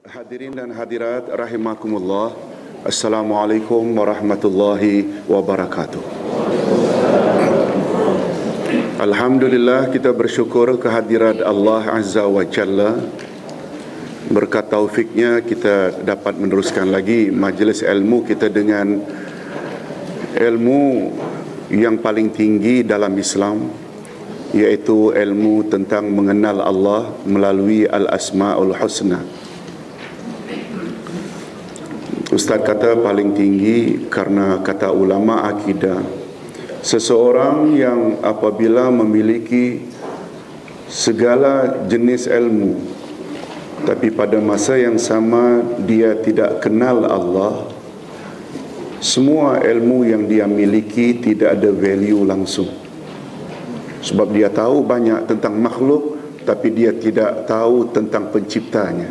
Hadirin dan hadirat rahimakumullah. Assalamualaikum warahmatullahi wabarakatuh. Alhamdulillah, kita bersyukur kehadirat Allah Azza wa Jalla. Berkat taufiknya kita dapat meneruskan lagi majlis ilmu kita dengan ilmu yang paling tinggi dalam Islam, iaitu ilmu tentang mengenal Allah melalui Al-Asma'ul Husna. Ustaz kata paling tinggi karena kata ulama akidah, seseorang yang apabila memiliki segala jenis ilmu tapi pada masa yang sama dia tidak kenal Allah, semua ilmu yang dia miliki tidak ada value langsung. Sebab dia tahu banyak tentang makhluk tapi dia tidak tahu tentang penciptanya.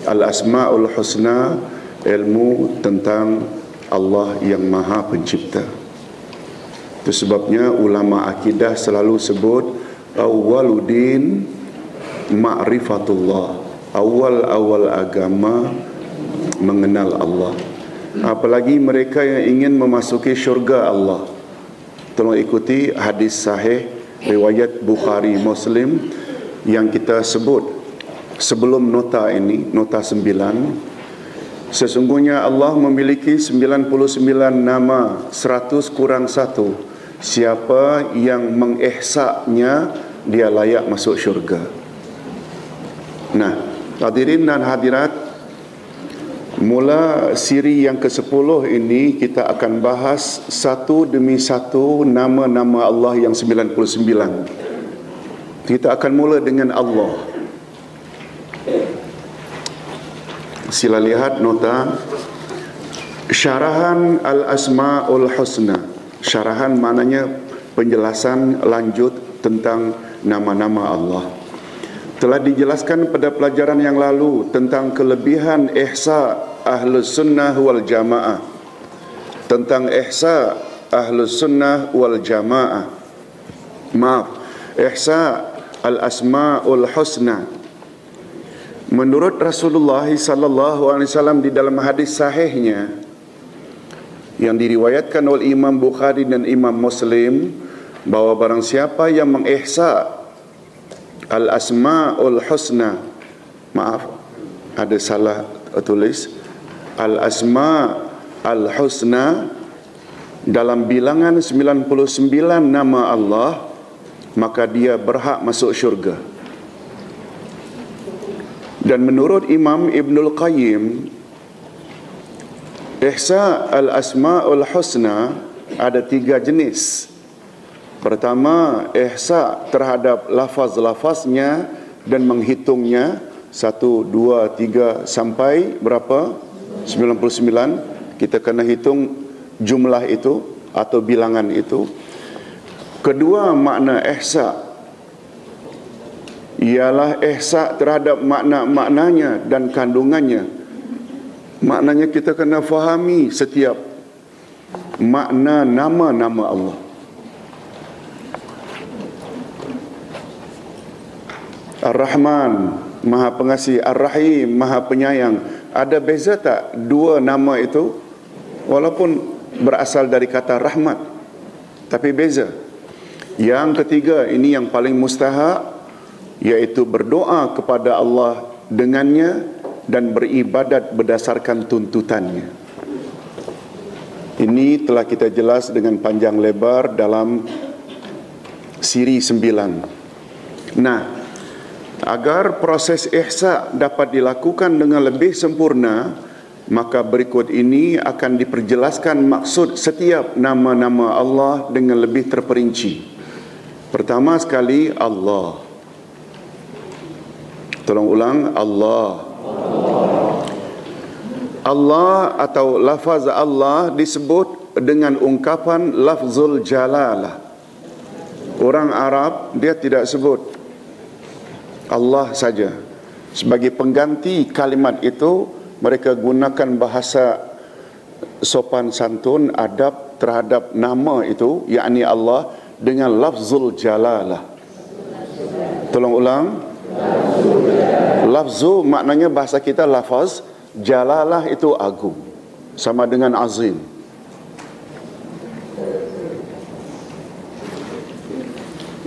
Al-Asma'ul Husna, ilmu tentang Allah yang Maha Pencipta. Itu sebabnya ulama akidah selalu sebut awwaluddin ma'rifatullah, awal-awal agama mengenal Allah. Apalagi mereka yang ingin memasuki syurga Allah, tolong ikuti hadis sahih riwayat Bukhari Muslim yang kita sebut sebelum nota ini, nota 9. Sesungguhnya Allah memiliki 99 nama, 100 kurang 1. Siapa yang mengihsa'nya, dia layak masuk syurga. Nah, hadirin dan hadirat, mula siri yang ke-10 ini kita akan bahas satu demi satu nama-nama Allah yang 99. Kita akan mula dengan Allah. Sila lihat nota syarahan Al-Asma'ul Husna. Syarahan maknanya penjelasan lanjut tentang nama-nama Allah. Telah dijelaskan pada pelajaran yang lalu tentang kelebihan ihsa Ahlus Sunnah wal Jamaah. Tentang ihsa Ahlus Sunnah wal Jamaah. Ihsa Al-Asma'ul Husna. Menurut Rasulullah sallallahu alaihi wasallam di dalam hadis sahihnya yang diriwayatkan oleh Imam Bukhari dan Imam Muslim, bahwa barang siapa yang mengihsa Al-Asma'ul Husna, maaf ada salah tulis, Al-Asma'ul Husna dalam bilangan 99 nama Allah, maka dia berhak masuk syurga. Dan menurut Imam Ibnul Qayyim, ihsa Al-Asma'ul Husna ada 3 jenis. Pertama, ihsa terhadap lafaz-lafaznya dan menghitungnya 1, 2, 3 sampai berapa? 99. Kita kena hitung jumlah itu atau bilangan itu. Kedua, makna ihsa ialah ihsa terhadap makna-maknanya dan kandungannya. Maknanya kita kena fahami setiap makna nama-nama Allah. Ar-Rahman, Maha Pengasih, Ar-Rahim, Maha Penyayang. Ada beza tak dua nama itu? Walaupun berasal dari kata rahmat, tapi beza. Yang ketiga, ini yang paling mustahak, iaitu berdoa kepada Allah dengannya dan beribadat berdasarkan tuntutannya. Ini telah kita jelas dengan panjang lebar dalam siri 9. Nah, agar proses ihsa dapat dilakukan dengan lebih sempurna, maka berikut ini akan diperjelaskan maksud setiap nama-nama Allah dengan lebih terperinci. Pertama sekali, Allah. Tolong ulang, Allah. Allah atau lafaz Allah disebut dengan ungkapan lafzul jalalah. Orang Arab dia tidak sebut Allah saja. Sebagai pengganti kalimat itu, mereka gunakan bahasa sopan santun, adab terhadap nama itu, yakni Allah, dengan lafzul jalalah. Tolong ulang. Lafzu maknanya bahasa kita lafaz, jalalah itu agung, sama dengan azim.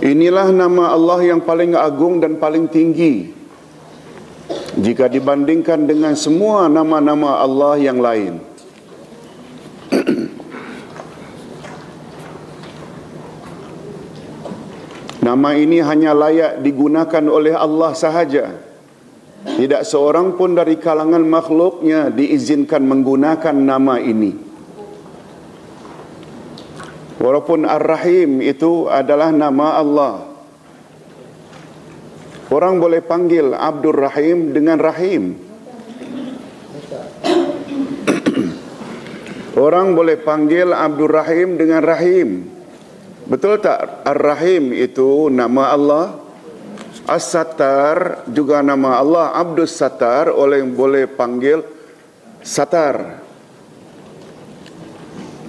Inilah nama Allah yang paling agung dan paling tinggi jika dibandingkan dengan semua nama-nama Allah yang lain. Nama ini hanya layak digunakan oleh Allah sahaja. Tidak seorang pun dari kalangan makhluknya diizinkan menggunakan nama ini. Walaupun Ar-Rahim itu adalah nama Allah. Orang boleh panggil Abdul Rahim dengan Rahim. Orang boleh panggil Abdul Rahim dengan Rahim. Betul tak? Ar-Rahim itu nama Allah. As-Sattar juga nama Allah. Abdus Sattar orang boleh panggil Sattar.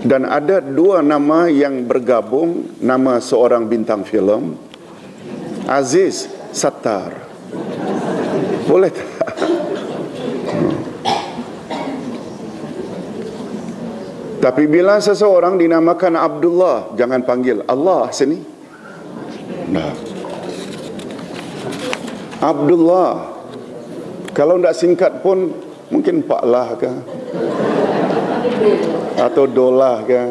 Dan ada dua nama yang bergabung, nama seorang bintang filem, Aziz Sattar. Boleh tak? Tapi bila seseorang dinamakan Abdullah, jangan panggil Allah sini. Nah, Abdullah. Kalau tidak singkat pun mungkin Pak Lah ke, atau Dolah ke.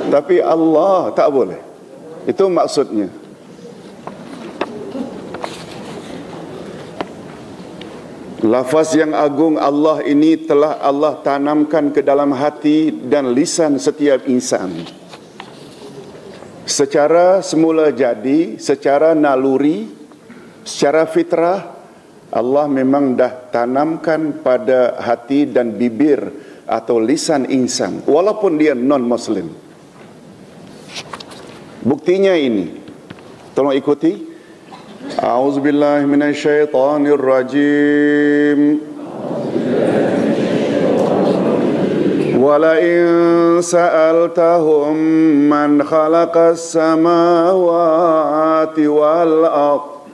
Tapi Allah tak boleh. Itu maksudnya. Lafaz yang agung Allah ini telah Allah tanamkan ke dalam hati dan lisan setiap insan. Secara semula jadi, secara naluri, secara fitrah, Allah memang dah tanamkan pada hati dan bibir atau lisan insan, walaupun dia non-Muslim. Buktinya ini. Tolong ikuti. A'udzubillahi minasyaitonir rajim. Wala in sa'altahum man khalaqas samawati wal ardh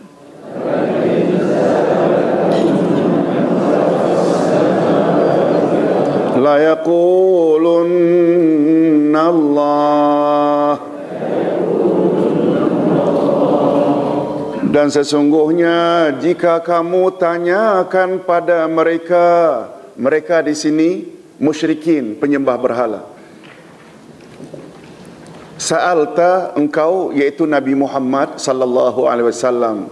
la yaqulunna Allah. Dan sesungguhnya jika kamu tanyakan pada mereka, mereka di sini musyrikin, penyembah berhala. Sa'alta, engkau, yaitu Nabi Muhammad sallallahu alaihi wasallam.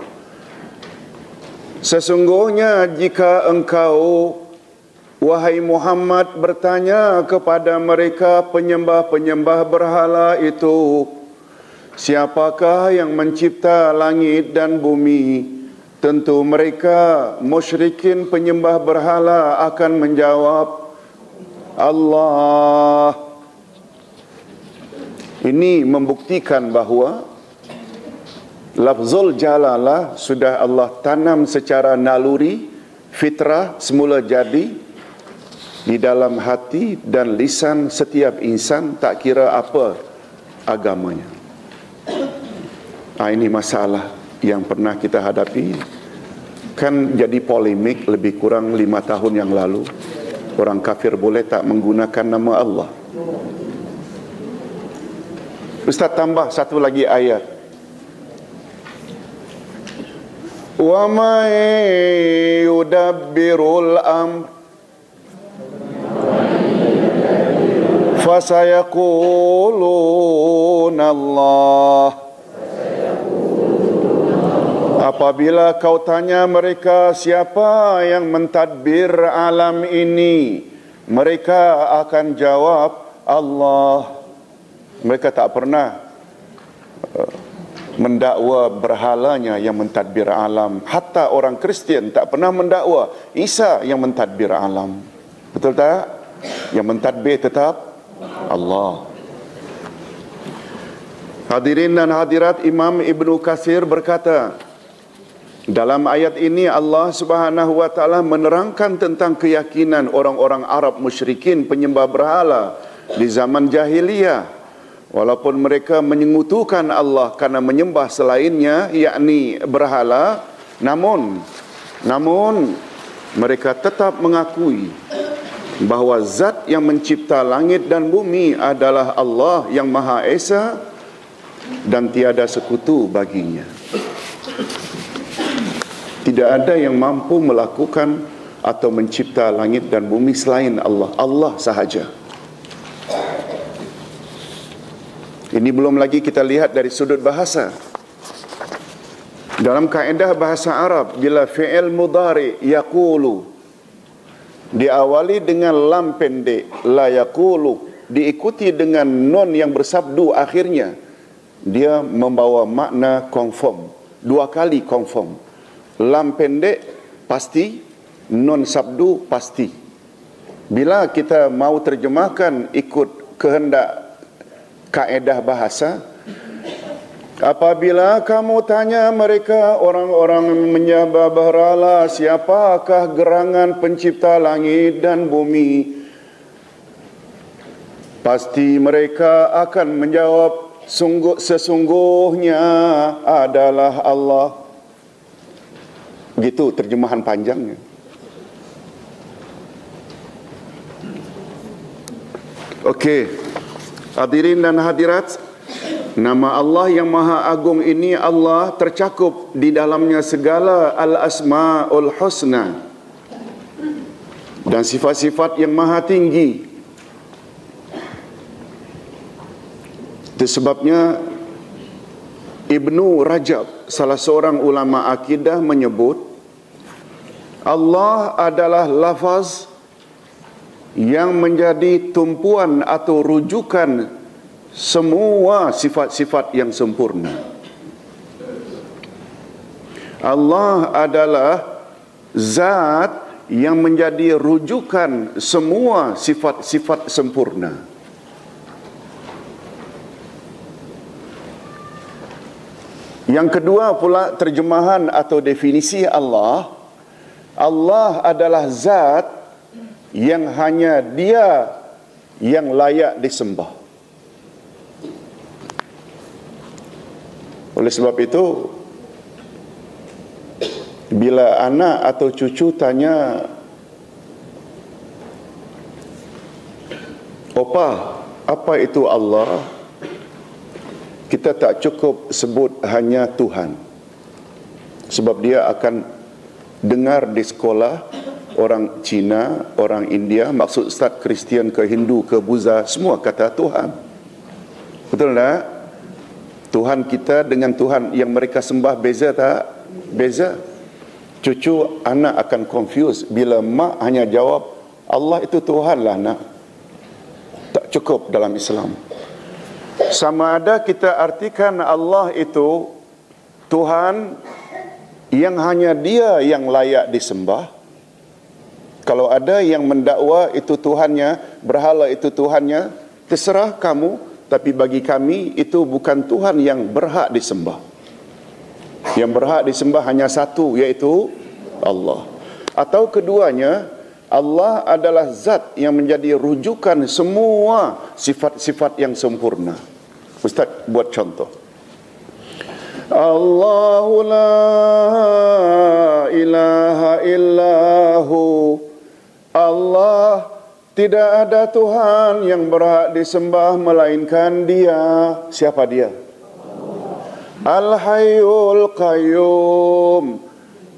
Sesungguhnya jika engkau, wahai Muhammad, bertanya kepada mereka penyembah-penyembah berhala itu, siapakah yang mencipta langit dan bumi? Tentu mereka musyrikin penyembah berhala akan menjawab, Allah. Ini membuktikan bahawa lafzul jalalah sudah Allah tanam secara naluri, fitrah, semula jadi di dalam hati dan lisan setiap insan, tak kira apa agamanya. Ini masalah yang pernah kita hadapi. Kan jadi polemik lebih kurang 5 tahun yang lalu. Orang kafir boleh tak menggunakan nama Allah? Ustaz tambah satu lagi ayat. Wa may yudabbirul amr fasayaquluna Allah. Apabila kau tanya mereka siapa yang mentadbir alam ini, mereka akan jawab Allah. Mereka tak pernah mendakwa berhalanya yang mentadbir alam. Hatta orang Kristian tak pernah mendakwa Isa yang mentadbir alam. Betul tak? Yang mentadbir tetap Allah. Hadirin dan hadirat, Imam Ibnu Katsir berkata, dalam ayat ini Allah Subhanahu wa taala menerangkan tentang keyakinan orang-orang Arab musyrikin penyembah berhala di zaman jahiliyah. Walaupun mereka menyekutukan Allah karena menyembah selainnya, yakni berhala, Namun mereka tetap mengakui bahawa zat yang mencipta langit dan bumi adalah Allah yang Maha Esa dan tiada sekutu baginya. Tidak ada yang mampu melakukan atau mencipta langit dan bumi selain Allah. Allah sahaja. Ini belum lagi kita lihat dari sudut bahasa. Dalam kaedah bahasa Arab, bila fi'il mudhari yaqulu diawali dengan lam pendek, la yaqulu, diikuti dengan nun yang bersabdu akhirnya, dia membawa makna confirm, dua kali confirm. Lam pendek pasti, nun sabdu pasti. Bila kita mau terjemahkan ikut kehendak kaedah bahasa, apabila kamu tanya mereka, orang-orang menyembah berhala, siapakah gerangan pencipta langit dan bumi? Pasti mereka akan menjawab, sesungguhnya adalah Allah. Begitu terjemahan panjangnya. Okey, hadirin dan hadirat, nama Allah yang Maha Agung ini, Allah tercakup di dalamnya segala al-asma'ul husna dan sifat-sifat yang maha tinggi. Itu sebabnya Ibnu Rajab, salah seorang ulama akidah, menyebut Allah adalah lafaz yang menjadi tumpuan atau rujukan semua sifat-sifat yang sempurna. Allah adalah zat yang menjadi rujukan semua sifat-sifat sempurna. Yang kedua pula terjemahan atau definisi Allah. Allah adalah zat yang hanya Dia yang layak disembah. Oleh sebab itu, bila anak atau cucu tanya, "Opa, apa itu Allah?" kita tak cukup sebut hanya Tuhan. Sebab dia akan dengar di sekolah orang Cina, orang India, maksud Ustaz Kristian ke Hindu ke Buddha, semua kata Tuhan. Betul tak? Tuhan kita dengan Tuhan yang mereka sembah beza tak? Beza. Cucu anak akan confuse bila mak hanya jawab Allah itu Tuhan lah nak. Tak cukup dalam Islam. Sama ada kita artikan Allah itu Tuhan yang hanya Dia yang layak disembah. Kalau ada yang mendakwa itu Tuhannya, berhala itu Tuhannya, terserah kamu, tapi bagi kami itu bukan Tuhan yang berhak disembah. Yang berhak disembah hanya satu, iaitu Allah. Atau keduanya, Allah adalah zat yang menjadi rujukan semua sifat-sifat yang sempurna. Ustaz buat contoh. Allahu la ilaha illahu. Allah, tidak ada Tuhan yang berhak disembah melainkan Dia. Siapa Dia? Al-Hayyul Qayyum.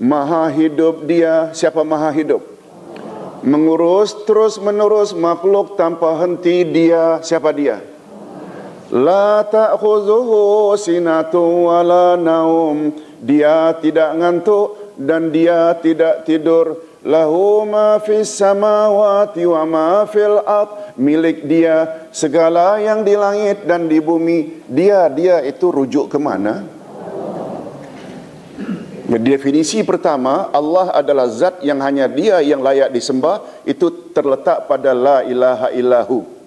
Maha hidup Dia. Siapa maha hidup? Mengurus terus menerus makhluk tanpa henti Dia. Siapa Dia? La ta'khuzuhu sinatun wala naum. Dia tidak ngantuk dan Dia tidak tidur. Lahu ma fis samawati wa ma fil ard. Milik Dia segala yang di langit dan di bumi. Dia itu rujuk ke mana? Definisi pertama, Allah adalah zat yang hanya Dia yang layak disembah. Itu terletak pada la ilaha illahu.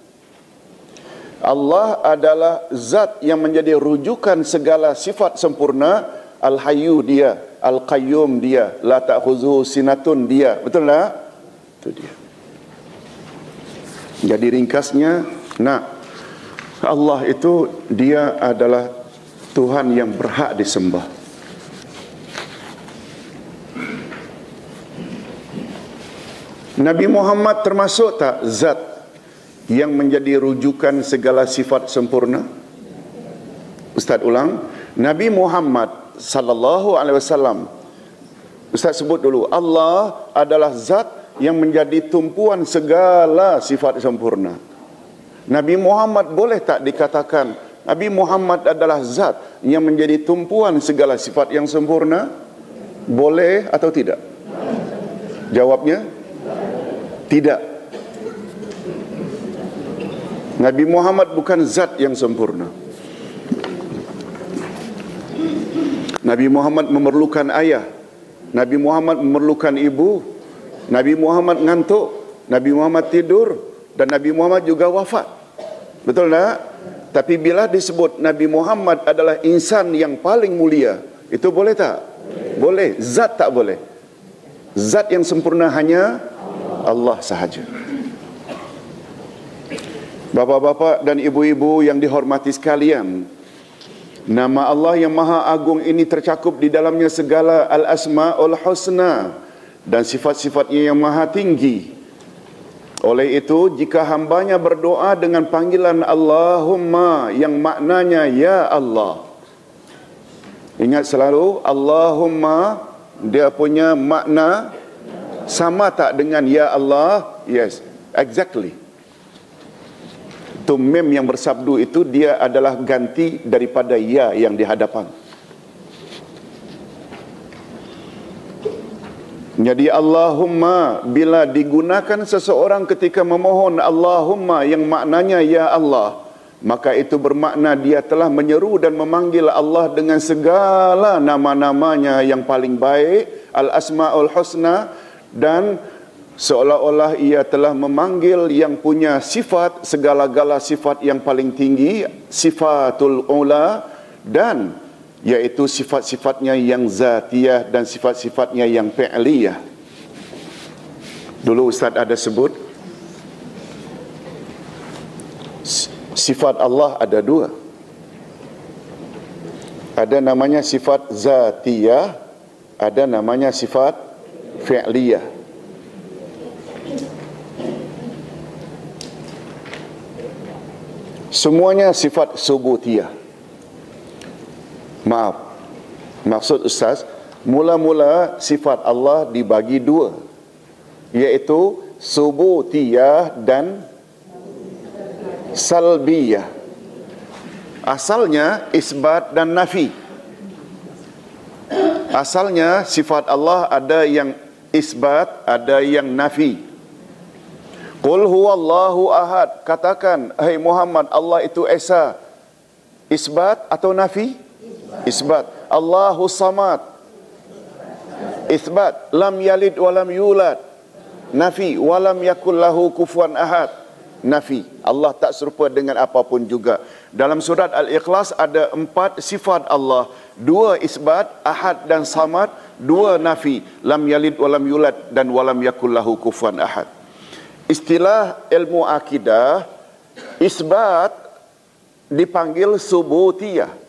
Allah adalah zat yang menjadi rujukan segala sifat sempurna. Al-Hayyu Dia, Al-Qayyum Dia, la ta'khuzuhu sinatun Dia. Betul tak? Itu Dia. Jadi ringkasnya, Allah itu Dia adalah Tuhan yang berhak disembah. Nabi Muhammad termasuk tak zat yang menjadi rujukan segala sifat sempurna? Ustaz ulang, Nabi Muhammad sallallahu alaihi wasallam, Ustaz sebut dulu, Allah adalah zat yang menjadi tumpuan segala sifat sempurna. Nabi Muhammad boleh tak dikatakan Nabi Muhammad adalah zat yang menjadi tumpuan segala sifat yang sempurna? Boleh atau tidak? Jawabnya tidak. Nabi Muhammad bukan zat yang sempurna. Nabi Muhammad memerlukan ayah, Nabi Muhammad memerlukan ibu, Nabi Muhammad ngantuk, Nabi Muhammad tidur, dan Nabi Muhammad juga wafat. Betul tak? Tapi bila disebut Nabi Muhammad adalah insan yang paling mulia, itu boleh tak? Boleh. Zat tak boleh. Zat yang sempurna hanya Allah sahaja. Bapa-bapa dan ibu-ibu yang dihormati sekalian, nama Allah yang Maha Agung ini tercakup di dalamnya segala al-asma'ul husna dan sifat-sifatnya yang maha tinggi. Oleh itu, jika hambanya berdoa dengan panggilan Allahumma yang maknanya Ya Allah, ingat selalu, Allahumma dia punya makna sama tak dengan Ya Allah? Yes, exactly. Itu mem yang bersabdu itu, dia adalah ganti daripada Ya yang di hadapan. Jadi Allahumma bila digunakan seseorang ketika memohon Allahumma yang maknanya Ya Allah, maka itu bermakna dia telah menyeru dan memanggil Allah dengan segala nama-namanya yang paling baik, al-asma'ul husna, dan seolah-olah ia telah memanggil yang punya sifat, segala-gala sifat yang paling tinggi, sifatul ula, dan yaitu sifat-sifatnya yang zatiyah dan sifat-sifatnya yang fi'liyah. Dulu Ustaz ada sebut sifat Allah ada dua. Ada namanya sifat zatiyah, ada namanya sifat fi'liyah. Semuanya sifat subutiyah. Maaf, maksud Ustaz, mula-mula sifat Allah dibagi dua, iaitu subutiyah dan salbiyah. Asalnya isbat dan nafi. Asalnya sifat Allah ada yang isbat, ada yang nafi. Qul huwallahu ahad, katakan hai Muhammad, Allah itu esa. Isbat atau nafi? Isbat. Allahu samad, isbat. Lam yalid walam yulad, nafi. Walam yakul lahu kufuwan ahad, nafi. Allah tak serupa dengan apapun juga. Dalam surat Al-Ikhlas ada 4 sifat Allah, 2 isbat, ahad dan samad, 2 nafi, lam yalid walam yulad dan walam yakul lahu kufuwan ahad. Istilah ilmu akidah, isbat dipanggil subutiyah,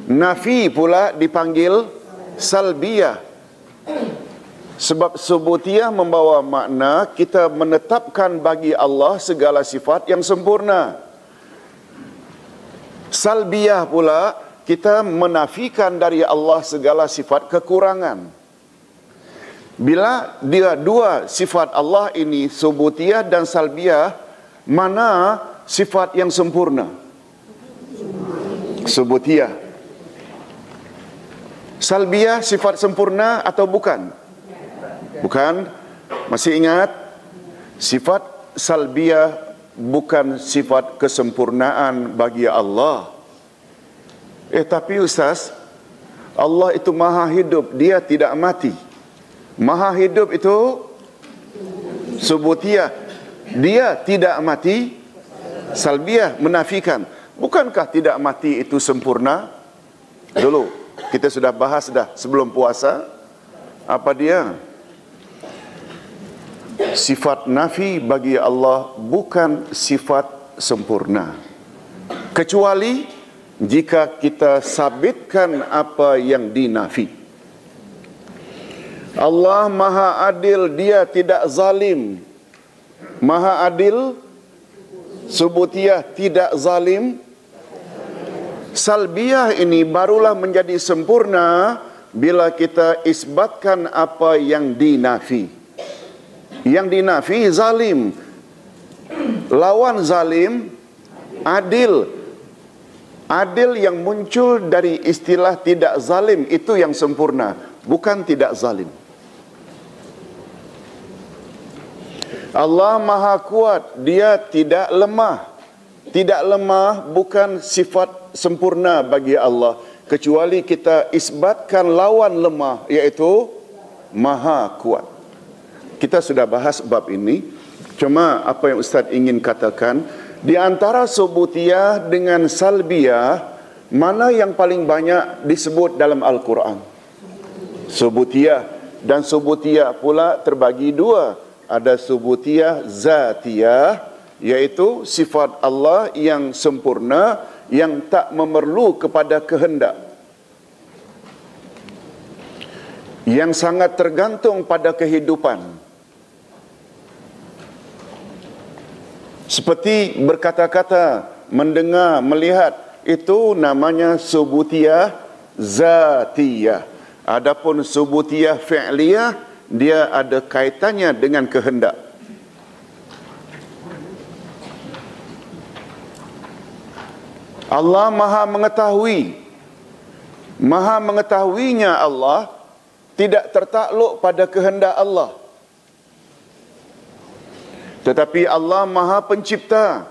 nafi pula dipanggil salbiyah. Sebab subutiyah membawa makna kita menetapkan bagi Allah segala sifat yang sempurna. Salbiyah pula kita menafikan dari Allah segala sifat kekurangan. Bila dia dua sifat Allah ini, subutiyah dan salbiyah, mana sifat yang sempurna? Subutiyah. Salbiyah sifat sempurna atau bukan? Bukan. Masih ingat? Sifat salbiyah bukan sifat kesempurnaan bagi Allah. Tapi Ustaz, Allah itu maha hidup, dia tidak mati. Maha hidup itu subutiyah, dia tidak mati. Salbiyah menafikan. Bukankah tidak mati itu sempurna? Dulu kita sudah bahas dah sebelum puasa. Apa dia? Sifat nafi bagi Allah bukan sifat sempurna, kecuali jika kita sabitkan apa yang dinafi. Allah Maha Adil, Dia tidak zalim. Maha Adil, subutiyah, tidak zalim. Salbiyah ini barulah menjadi sempurna bila kita isbatkan apa yang dinafi. Yang dinafi zalim. Lawan zalim adil. Adil yang muncul dari istilah tidak zalim, itu yang sempurna, bukan tidak zalim. Allah Maha Kuat, Dia tidak lemah. Tidak lemah bukan sifat sempurna bagi Allah, kecuali kita isbatkan lawan lemah, iaitu Maha Kuat. Kita sudah bahas bab ini. Cuma apa yang Ustaz ingin katakan, di antara subutiyah dengan salbiyah, mana yang paling banyak disebut dalam Al-Quran? Subutiyah. Dan subutiyah pula terbagi dua. Ada subutiyah zatiyah, iaitu sifat Allah yang sempurna, yang tak memerlu kepada kehendak, yang sangat tergantung pada kehidupan. Seperti berkata-kata, mendengar, melihat, itu namanya subutiyah zatiyah. Adapun subutiyah fi'liyah, dia ada kaitannya dengan kehendak. Allah Maha mengetahui. Maha mengetahuinya Allah tidak tertakluk pada kehendak Allah. Tetapi Allah Maha Pencipta.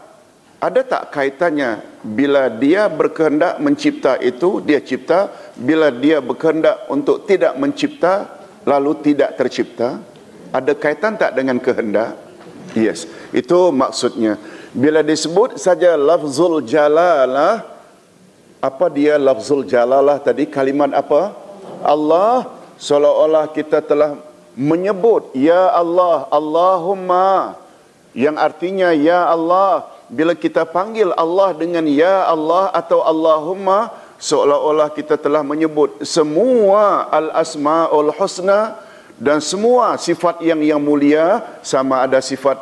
Ada tak kaitannya bila Dia berkehendak mencipta itu, Dia cipta. Bila Dia berkehendak untuk tidak mencipta, lalu tidak tercipta? Ada kaitan tak dengan kehendak? Yes, itu maksudnya. Bila disebut saja lafzul jalalah, apa dia lafzul jalalah tadi? Kalimat apa? Allah, seolah-olah kita telah menyebut Ya Allah, Allahumma, yang artinya Ya Allah. Bila kita panggil Allah dengan Ya Allah atau Allahumma, seolah-olah kita telah menyebut semua al-asma'ul husna dan semua sifat yang mulia, sama ada sifat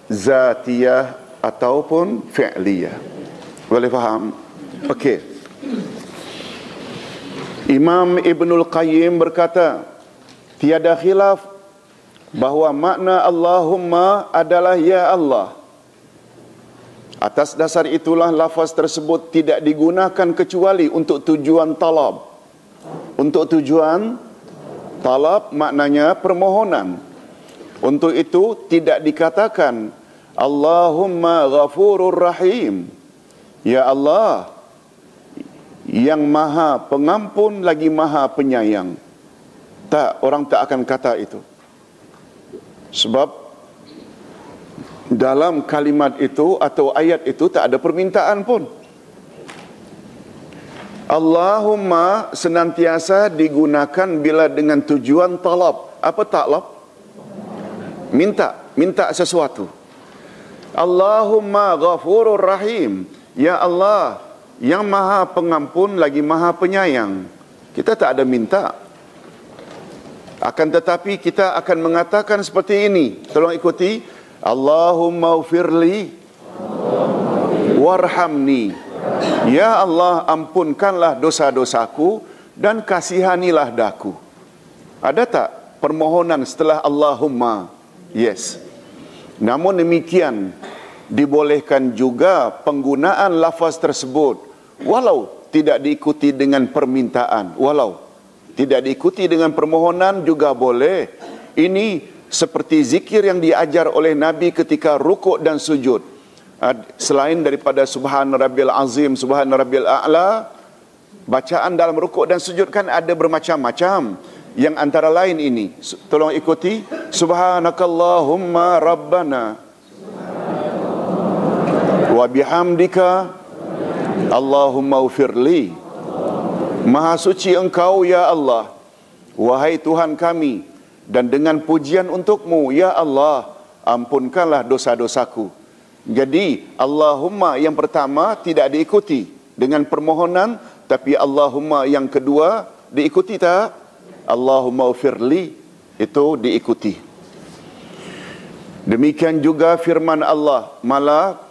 zatiyah ataupun fi'liyah. Boleh faham? Okey. Imam Ibnul Qayyim berkata, tiada khilaf bahawa makna Allahumma adalah Ya Allah. Atas dasar itulah lafaz tersebut tidak digunakan kecuali untuk tujuan talab. Untuk tujuan talab maknanya permohonan. Untuk itu tidak dikatakan Allahumma ghafurur rahim, Ya Allah yang maha pengampun lagi maha penyayang. Tak, orang tak akan kata itu. Sebab dalam kalimat itu atau ayat itu tak ada permintaan pun. Allahumma senantiasa digunakan bila dengan tujuan talab. Apa talab? Minta sesuatu. Allahumma ghafurur rahim, Ya Allah yang maha pengampun lagi maha penyayang. Kita tak ada minta. Akan tetapi kita akan mengatakan seperti ini. Tolong ikuti. Allahumma ufirli warhamni. Ya Allah, ampunkanlah dosa-dosaku dan kasihanilah daku. Ada tak permohonan setelah Allahumma? Yes. Namun demikian, dibolehkan juga penggunaan lafaz tersebut walau tidak diikuti dengan permintaan. Walau tidak diikuti dengan permohonan juga boleh. Ini seperti zikir yang diajar oleh Nabi ketika rukuk dan sujud. Selain daripada Subhana Rabbil Azim, Subhana Rabbil A'la, bacaan dalam rukuk dan sujud kan ada bermacam-macam. Yang antara lain ini, tolong ikuti. Subhanakallahumma Rabbana wa bihamdika Allahumma ufirli. Maha suci Engkau ya Allah, wahai Tuhan kami, dan dengan pujian untukmu ya Allah, ampunkanlah dosa-dosaku. Jadi Allahumma yang pertama tidak diikuti dengan permohonan, tapi Allahumma yang kedua diikuti tak? Allahumma ufirli. itu diikuti. Demikian juga firman Allah, malah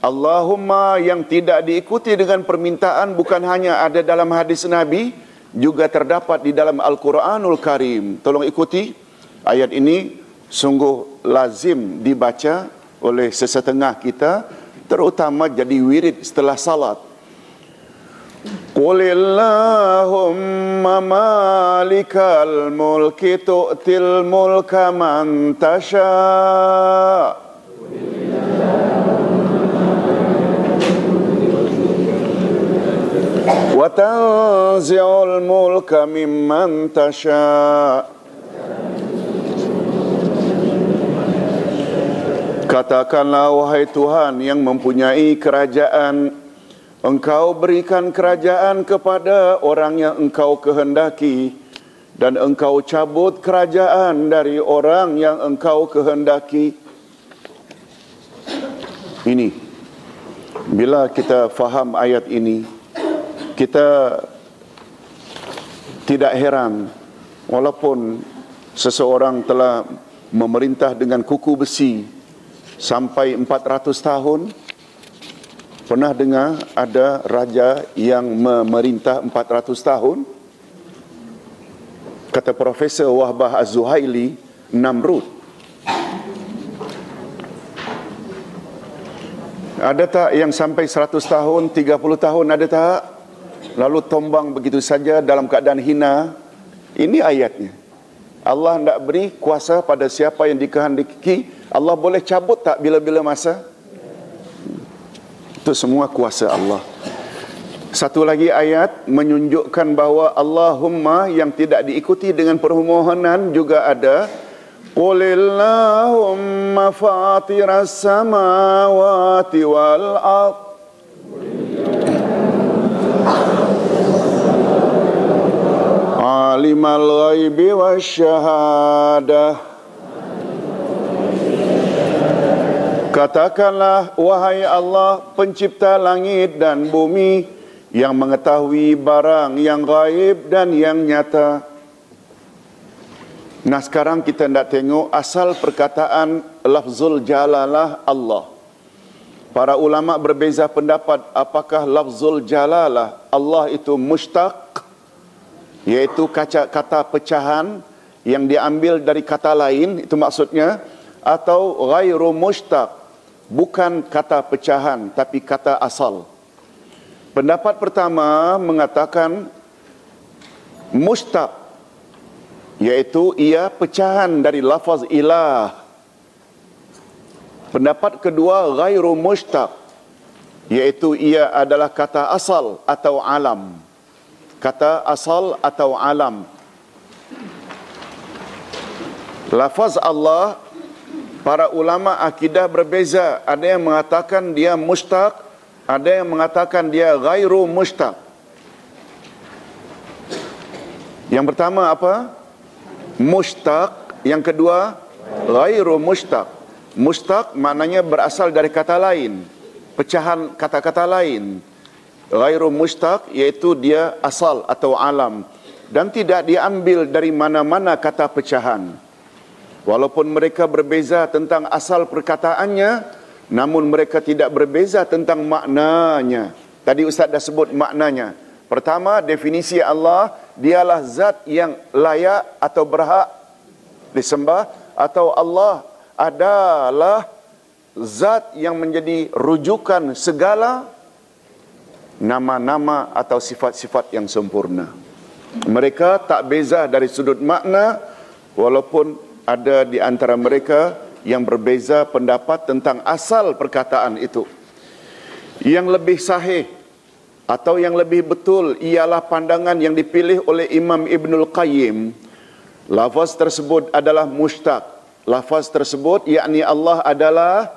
Allahumma yang tidak diikuti dengan permintaan bukan hanya ada dalam hadis Nabi, juga terdapat di dalam Al-Quranul Karim. Tolong ikuti ayat ini, sungguh lazim dibaca oleh sesetengah kita, terutama jadi wirid setelah salat. Qulillahumma malikal mulki tu'til mulka man tasha' wa tanzi'ul mulka mimman tasha'. Katakanlah, wahai Tuhan yang mempunyai kerajaan, Engkau berikan kerajaan kepada orang yang Engkau kehendaki, dan Engkau cabut kerajaan dari orang yang Engkau kehendaki. Ini, bila kita faham ayat ini, kita tidak heran walaupun seseorang telah memerintah dengan kuku besi sampai 400 tahun. Pernah dengar ada raja yang memerintah 400 tahun? Kata Profesor Wahbah Az-Zuhaili, Namrud. Ada tak yang sampai 100 tahun, 30 tahun, ada tak? Lalu tombang begitu saja dalam keadaan hina. Ini ayatnya. Allah tidak beri kuasa pada siapa yang dikehendaki. Allah boleh cabut tak bila-bila masa? Itu semua kuasa Allah. Satu lagi ayat menunjukkan bahawa Allahumma yang tidak diikuti dengan permohonan juga ada. Qulillahumma fatiras samawati wal ard alimal ghaibi wasyahadah. Katakanlah, wahai Allah, pencipta langit dan bumi, yang mengetahui barang yang gaib dan yang nyata. Nah, sekarang kita nak tengok asal perkataan lafzul jalalah Allah. Para ulama berbeza pendapat apakah lafzul jalalah Allah itu mushtaq, iaitu kata pecahan yang diambil dari kata lain, itu maksudnya, atau ghairu mushtaq, bukan kata pecahan tapi kata asal. Pendapat pertama mengatakan mushtaq, iaitu ia pecahan dari lafaz ilah. Pendapat kedua ghairu mushtaq, iaitu ia adalah kata asal atau alam. Kata asal atau alam. Lafaz Allah, para ulama akidah berbeza. Ada yang mengatakan dia mushtaq, ada yang mengatakan dia ghairu mushtaq. Yang pertama apa? Mushtaq. Yang kedua ghairu mushtaq. Mushtaq maknanya berasal dari kata lain, pecahan kata-kata lain. Ghairu mushtaq iaitu dia asal atau alam dan tidak diambil dari mana-mana kata pecahan. Walaupun mereka berbeza tentang asal perkataannya, namun mereka tidak berbeza tentang maknanya. Tadi Ustaz dah sebut maknanya. Pertama, definisi Allah, dialah zat yang layak atau berhak disembah, atau Allah adalah zat yang menjadi rujukan segala nama-nama atau sifat-sifat yang sempurna. Mereka tak beza dari sudut makna, walaupun ada di antara mereka yang berbeza pendapat tentang asal perkataan itu. Yang lebih sahih atau yang lebih betul ialah pandangan yang dipilih oleh Imam Ibnul Qayyim. Lafaz tersebut adalah mushtaq. Lafaz tersebut, yakni Allah adalah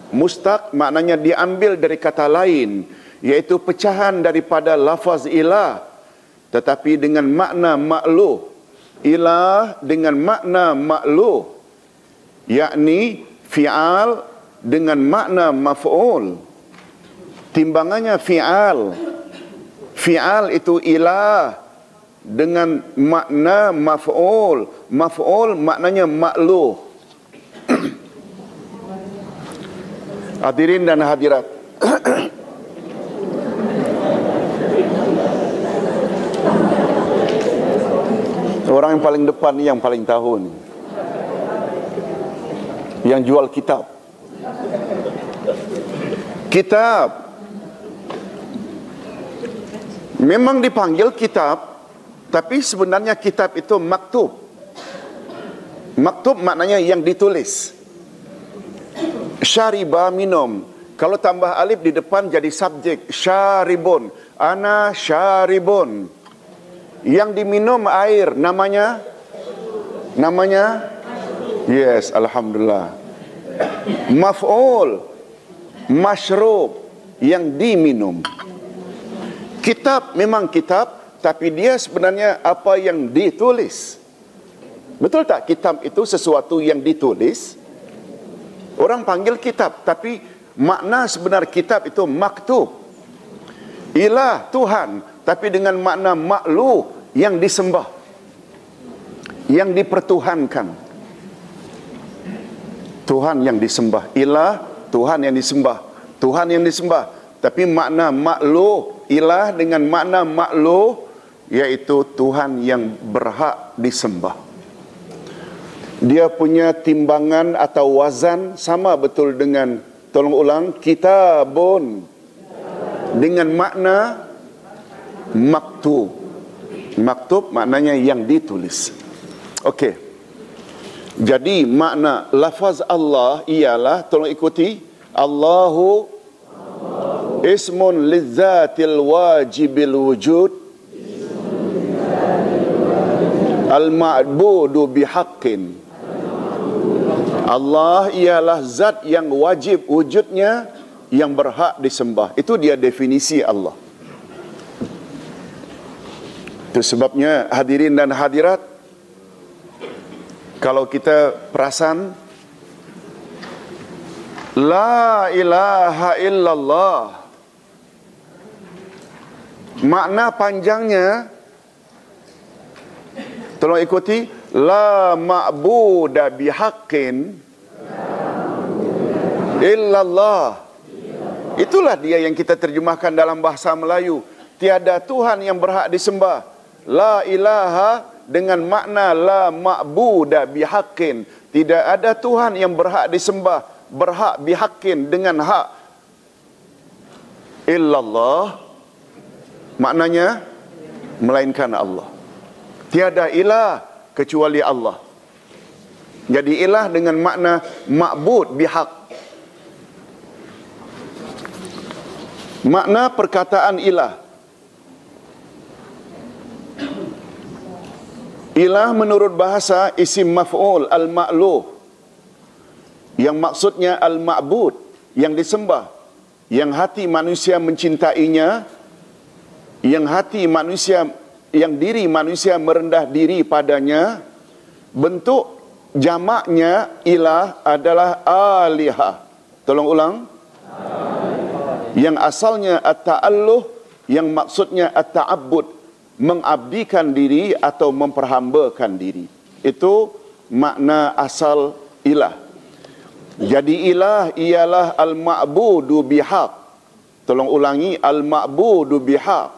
mushtaq, maknanya diambil dari kata lain, iaitu pecahan daripada lafaz ilah, tetapi dengan makna makluh. Ilah dengan makna makluh, yakni fi'al dengan makna maf'ul. Timbangannya fi'al. Fi'al itu ilah, dengan makna maf'ul. Maf'ul maknanya makluh. Hadirin dan hadirat, orang yang paling depan ni yang paling tahu ni, yang jual kitab. Kitab memang dipanggil kitab, tapi sebenarnya kitab itu maktub. Maktub maknanya yang ditulis. Syariba, minum. Kalau tambah alif di depan jadi subjek. Syaribun, ana syaribun. Yang diminum air namanya yes, alhamdulillah. Maf'ul, masyrub, yang diminum. Kitab memang kitab, tapi dia sebenarnya apa yang ditulis. Betul tak kitab itu sesuatu yang ditulis? Orang panggil kitab, tapi makna sebenar kitab itu maktub. Ilah, Tuhan, tapi dengan makna makluh, yang disembah, yang dipertuhankan. Tuhan yang disembah. Ilah, Tuhan yang disembah. Tuhan yang disembah. Tapi makna makluh, ilah dengan makna makluh, yaitu Tuhan yang berhak disembah. Dia punya timbangan atau wazan sama betul dengan, tolong ulang, kitabun, dengan makna maktub. Maktub maknanya yang ditulis. Okey. Jadi makna lafaz Allah ialah, tolong ikuti, Allahu ismun lizzatil wajibil wujud al-ma'budu bihaqqin. Allah ialah zat yang wajib wujudnya, yang berhak disembah. Itu dia definisi Allah. Itu sebabnya hadirin dan hadirat, kalau kita perasan, la ilaha illallah, makna panjangnya, tolong ikuti, la ma'buda bihaqqin illallah. Itulah dia yang kita terjemahkan dalam bahasa Melayu. Tiada Tuhan yang berhak disembah. La ilaha dengan makna la ma'buda bihaqqin. Tidak ada Tuhan yang berhak disembah, berhak bihaqqin dengan hak. Illallah maknanya melainkan Allah. Tiada ilah kecuali Allah. Jadi ilah dengan makna ma'bud bihaq. Makna perkataan ilah. Ilah menurut bahasa isim maf'ul al-ma'luh, yang maksudnya al-ma'bud, yang disembah, yang hati manusia mencintainya, yang hati manusia, yang diri manusia merendah diri padanya. Bentuk jamaknya ilah adalah alihah. Tolong ulang. Yang asalnya at-ta'alluh, yang maksudnya at-ta'abbud, mengabdikan diri atau memperhambakan diri. Itu makna asal ilah. Jadi ilah ialah al-ma'budu bihaq. Tolong ulangi, al-ma'budu bihaq.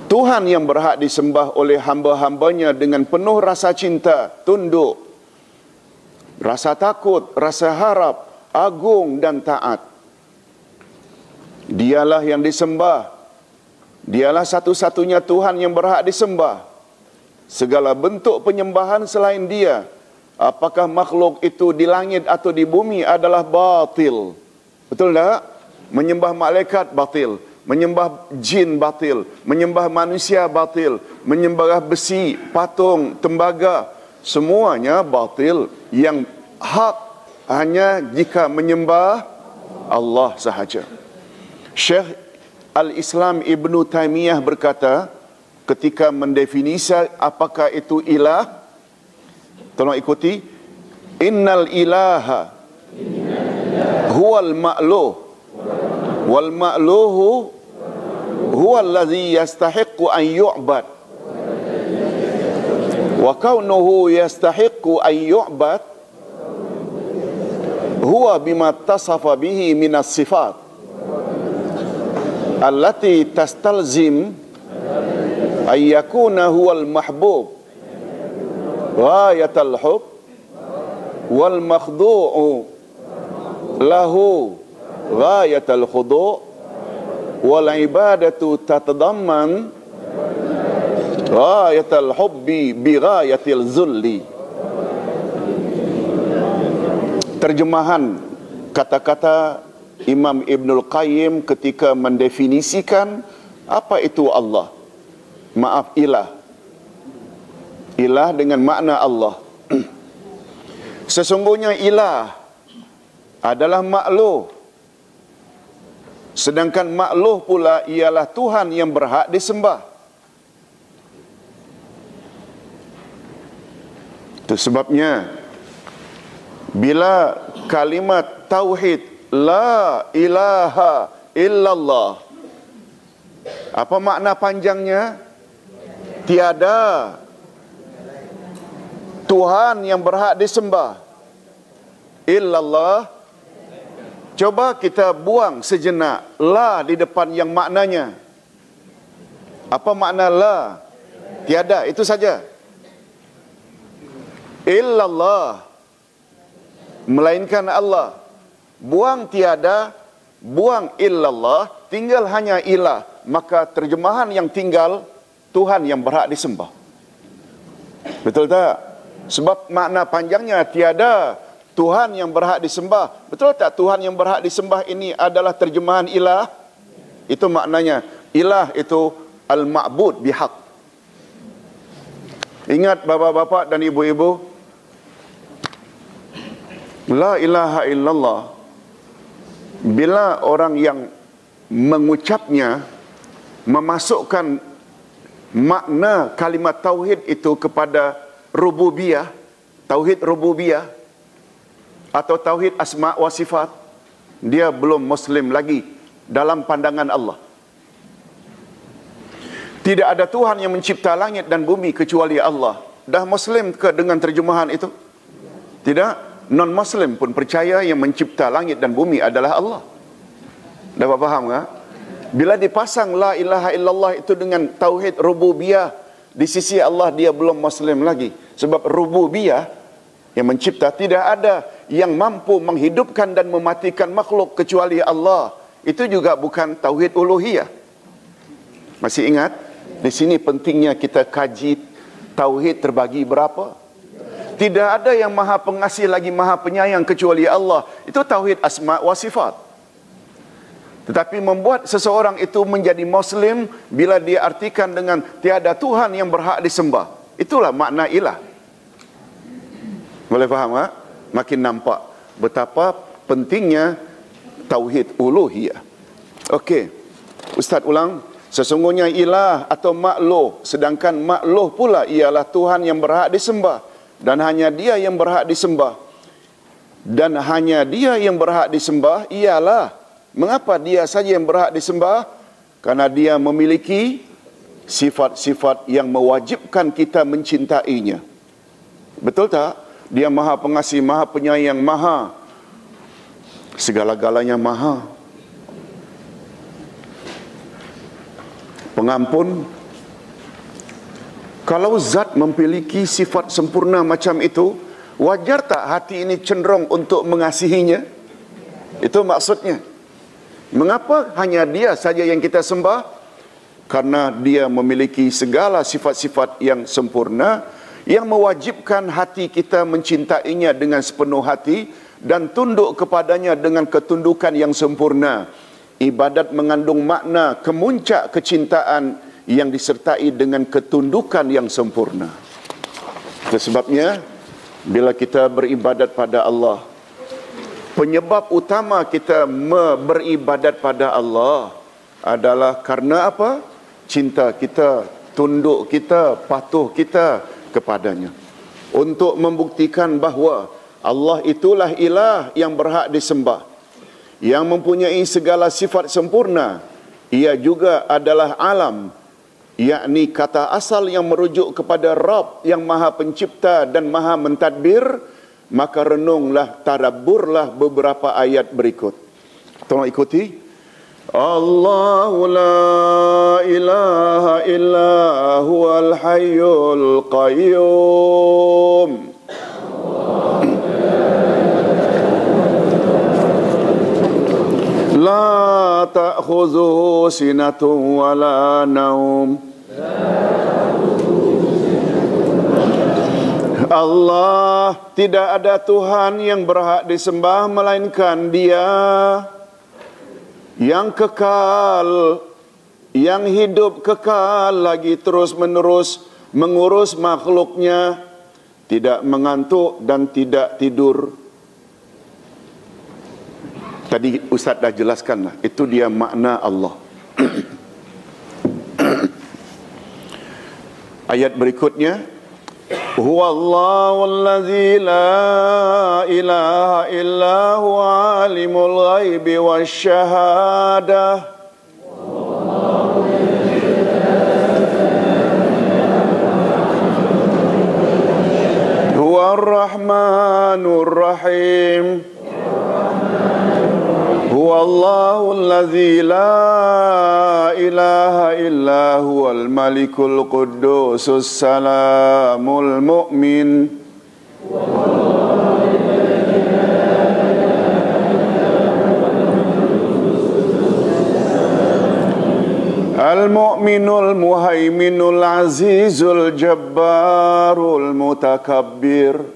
Tuhan yang berhak disembah oleh hamba-hambanya dengan penuh rasa cinta, tunduk, rasa takut, rasa harap, agung dan taat. Dialah yang disembah. Dialah satu-satunya Tuhan yang berhak disembah. Segala bentuk penyembahan selain Dia, apakah makhluk itu di langit atau di bumi, adalah batil. Betul tak? Menyembah malaikat batil, menyembah jin batil, menyembah manusia batil, menyembah besi, patung, tembaga, semuanya batil. Yang hak hanya jika menyembah Allah sahaja. Syekh Al-Islam Ibn Taymiyah berkata, ketika mendefinisi apakah itu ilah, tolong ikuti, innal ilaha huwal ma'luh wal ma'luhu huwa allazi yastahiqqu an yu'bad wa kaunuhu yastahiqqu an yu'bad huwa bima tasafa bihi minas sifat allati tastalzim ay yakuna huwal mahbub ghayatal hub wal makhdu'u lahu ghayatal khudu' wal ibadatu tatadamman ghayatal hubbi bi ghayatil zulli. Terjemahan kata-kata Imam Ibnul Qayyim ketika mendefinisikan apa itu Allah. Maaf, ilah. Ilah dengan makna Allah. Sesungguhnya ilah adalah makhluk. Sedangkan makhluk pula ialah Tuhan yang berhak disembah. Itu sebabnya bila kalimat tauhid la ilaha illallah, apa makna panjangnya? Tiada Tuhan yang berhak disembah illallah. Coba kita buang sejenak la di depan yang maknanya. Apa makna la? Tiada, itu saja. Illallah, melainkan Allah. Buang tiada, buang illallah, tinggal hanya ilah. Maka terjemahan yang tinggal, Tuhan yang berhak disembah. Betul tak? Sebab makna panjangnya tiada Tuhan yang berhak disembah. Betul tak Tuhan yang berhak disembah ini adalah terjemahan ilah? Itu maknanya. Ilah itu al-ma'bud bihaq. Ingat bapa-bapa dan ibu-ibu, la ilaha illallah, bila orang yang mengucapnya memasukkan makna kalimat tauhid itu kepada rububiyah, tauhid rububiyah atau tauhid asma wa sifat, dia belum muslim lagi dalam pandangan Allah. Tidak ada Tuhan yang mencipta langit dan bumi kecuali Allah. Dah muslim ke dengan terjemahan itu? Tidak. Non-muslim pun percaya yang mencipta langit dan bumi adalah Allah. Dapat faham tak? Bila dipasang la ilaha illallah itu dengan tauhid rububiyah, di sisi Allah dia belum muslim lagi. Sebab rububiyah yang mencipta, tidak ada yang mampu menghidupkan dan mematikan makhluk kecuali Allah. Itu juga bukan tauhid uluhiyah. Masih ingat? Di sini pentingnya kita kaji tauhid terbagi berapa? Tidak ada yang maha pengasih lagi maha penyayang kecuali Allah. Itu tauhid asma wa sifat. Tetapi membuat seseorang itu menjadi muslim bila dia artikan dengan tiada Tuhan yang berhak disembah. Itulah makna ilah. Boleh faham tak? Makin nampak betapa pentingnya tauhid uluhiyah. Okey. Ustaz ulang. Sesungguhnya ilah atau makhluk, sedangkan makhluk pula ialah Tuhan yang berhak disembah. Dan hanya dia yang berhak disembah. Dan hanya dia yang berhak disembah ialah, mengapa dia saja yang berhak disembah? Karena dia memiliki sifat-sifat yang mewajibkan kita mencintainya. Betul tak? Dia maha pengasih, maha penyayang, maha segala-galanya, maha pengampun. Kalau zat memiliki sifat sempurna macam itu, wajar tak hati ini cenderung untuk mengasihinya? Itu maksudnya. Mengapa hanya dia saja yang kita sembah? Karena dia memiliki segala sifat-sifat yang sempurna, yang mewajibkan hati kita mencintainya dengan sepenuh hati dan tunduk kepadanya dengan ketundukan yang sempurna. Ibadat mengandung makna kemuncak kecintaan yang disertai dengan ketundukan yang sempurna. Itu sebabnya bila kita beribadat pada Allah, penyebab utama kita beribadat pada Allah adalah karena apa? Cinta kita, tunduk kita, patuh kita kepadanya. Untuk membuktikan bahawa Allah itulah ilah yang berhak disembah, yang mempunyai segala sifat sempurna, ia juga adalah alam, yakni kata asal yang merujuk kepada Rabb yang Maha Pencipta dan Maha Mentadbir, maka renunglah, tadabburlah beberapa ayat berikut. Tolong ikuti. Allahu la ilaha illa huwal hayyul qayyum. La ta'khuzuhu sinatun wa la naum. Allah, tidak ada Tuhan yang berhak disembah melainkan Dia yang kekal, yang hidup kekal lagi terus menerus mengurus makhluknya, tidak mengantuk dan tidak tidur. Tadi Ustaz dah jelaskan lah, itu dia makna Allah. Ayat berikutnya, Huwallahu allazi la ilaha illa huwa alimul ghaibi wasyahadah. Huwar rahmanur rahim. Huwallahu allazi la ilaha illa huwal malikul quddusus salamul mu'min. Al-mu'minul muhaiminul azizul jabbarul mutakabbir.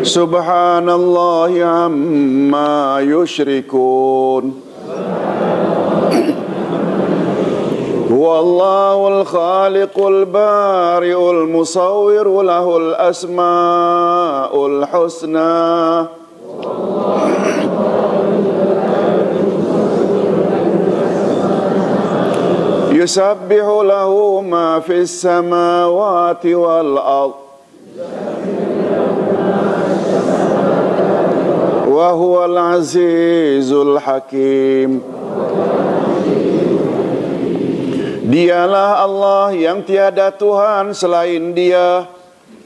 Subhanallah amma yushrikun. Huwallahul khaliqul bari'ul musawwiru lahul asma'ul husna. Yusabbihu lahu ma fis samawati wal ardh. Wa huwal azizul hakim. Dialah Allah yang tiada Tuhan selain Dia,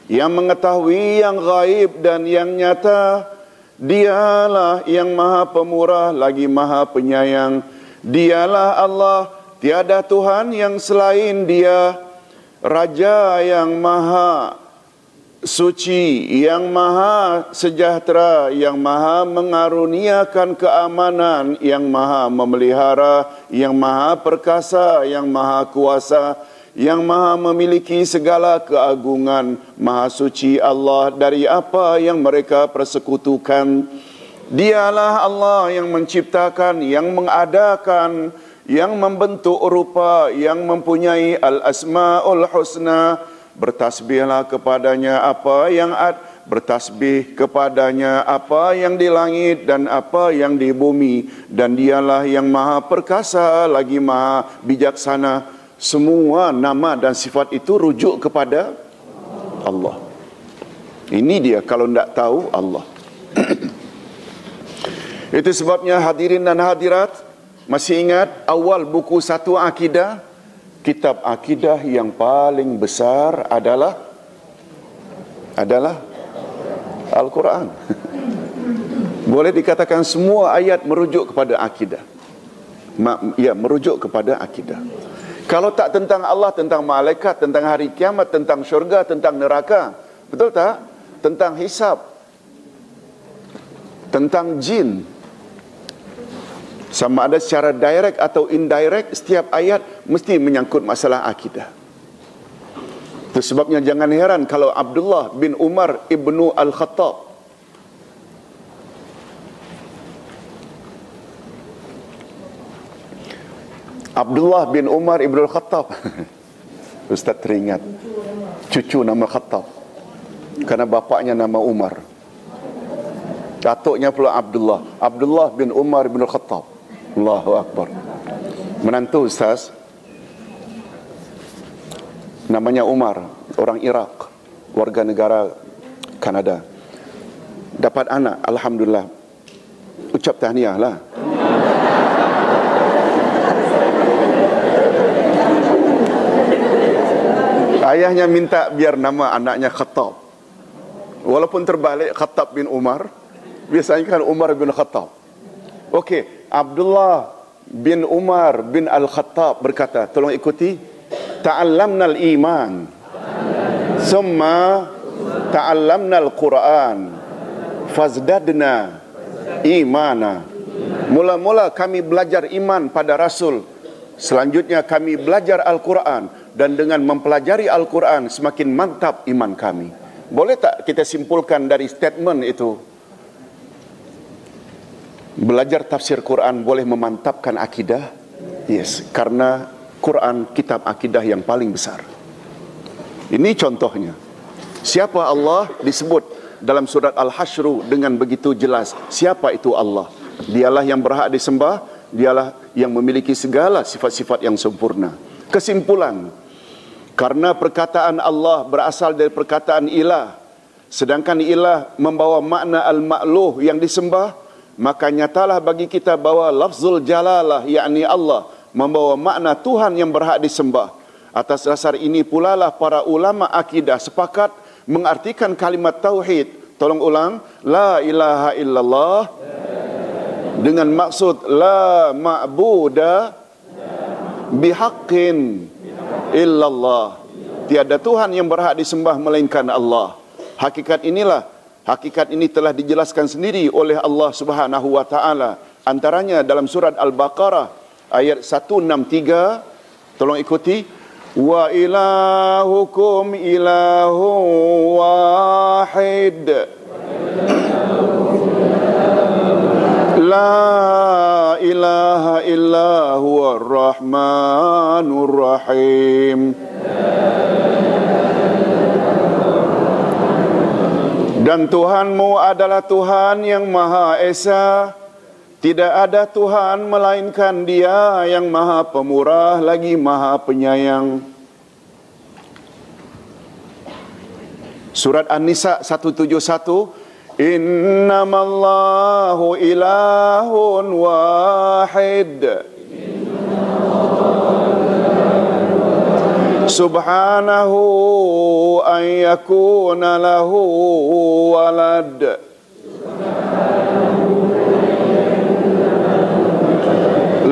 yang mengetahui yang gaib dan yang nyata. Dialah yang Maha Pemurah lagi Maha Penyayang. Dialah Allah, tiada Tuhan yang selain Dia, Raja yang Maha Suci, yang Maha Sejahtera, yang Maha mengaruniakan keamanan, yang Maha memelihara, yang Maha Perkasa, yang Maha Kuasa, yang Maha memiliki segala keagungan. Maha Suci Allah dari apa yang mereka persekutukan. Dialah Allah yang menciptakan, yang mengadakan, yang membentuk rupa, yang mempunyai al-asma'ul husna. Bertasbihlah kepadanya apa yang bertasbih kepadanya apa yang di langit dan apa yang di bumi, dan Dialah yang Maha Perkasa lagi Maha Bijaksana. Semua nama dan sifat itu rujuk kepada Allah. Ini dia kalau tidak tahu Allah. Itu sebabnya hadirin dan hadirat, masih ingat awal buku satu akidah? Kitab akidah yang paling besar adalah Al-Quran. Boleh dikatakan semua ayat merujuk kepada akidah. Ya, merujuk kepada akidah. Kalau tak tentang Allah, tentang malaikat, tentang hari kiamat, tentang syurga, tentang neraka, betul tak? Tentang hisab, tentang jin. Sama ada secara direct atau indirect, setiap ayat mesti menyangkut masalah akidah. Itu sebabnya jangan heran kalau Abdullah bin Umar ibnu Al-Khattab Abdullah bin Umar ibnu Al-Khattab Ustaz teringat cucu nama Khattab karena bapaknya nama Umar, datuknya pula Abdullah bin Umar ibnu Al-Khattab. Allahu Akbar. Menantu Ustaz namanya Umar, orang Iraq, warga negara Kanada. dapat anak, alhamdulillah. Ucap tahniah lah. Ayahnya minta biar nama anaknya Khattab. Walaupun terbalik Khattab bin Umar, biasanya kan Umar bin Khattab. Okey, Abdullah bin Umar bin Al-Khattab berkata, tolong ikuti. Ta'allamnal iman, summa ta'allamnal Quran, fazdadna imana. Mula-mula kami belajar iman pada Rasul, selanjutnya kami belajar Al-Quran, dan dengan mempelajari Al-Quran semakin mantap iman kami. Boleh tak kita simpulkan dari statement itu, belajar tafsir Quran boleh memantapkan akidah? Yes, karena Quran kitab akidah yang paling besar. Ini contohnya. Siapa Allah disebut dalam surat Al-Hasyr dengan begitu jelas. Siapa itu Allah? Dialah yang berhak disembah, dialah yang memiliki segala sifat-sifat yang sempurna. Kesimpulan, karena perkataan Allah berasal dari perkataan ilah, sedangkan ilah membawa makna al-ma'luh yang disembah, maka nyatalah bagi kita bahawa lafzul jalalah, yakni Allah, membawa makna Tuhan yang berhak disembah. Atas dasar ini pula lah para ulama akidah sepakat mengartikan kalimat tauhid, tolong ulang, la ilaha illallah, dengan maksud la ma'buda bihaqqin illallah. Tiada Tuhan yang berhak disembah melainkan Allah. Hakikat ini telah dijelaskan sendiri oleh Allah Subhanahu wa taala, antaranya dalam surat Al-Baqarah ayat 163. Tolong ikuti. Wa ilahukum ilahu wahid. La ilaha illa huwa rahmanur rahim. Dan Tuhanmu adalah Tuhan yang Maha Esa. Tidak ada Tuhan melainkan Dia yang Maha Pemurah lagi Maha Penyayang. Surat An-Nisa 171. Innamallahu ilahun wahid. Subhanahu an yakuna lahu walad.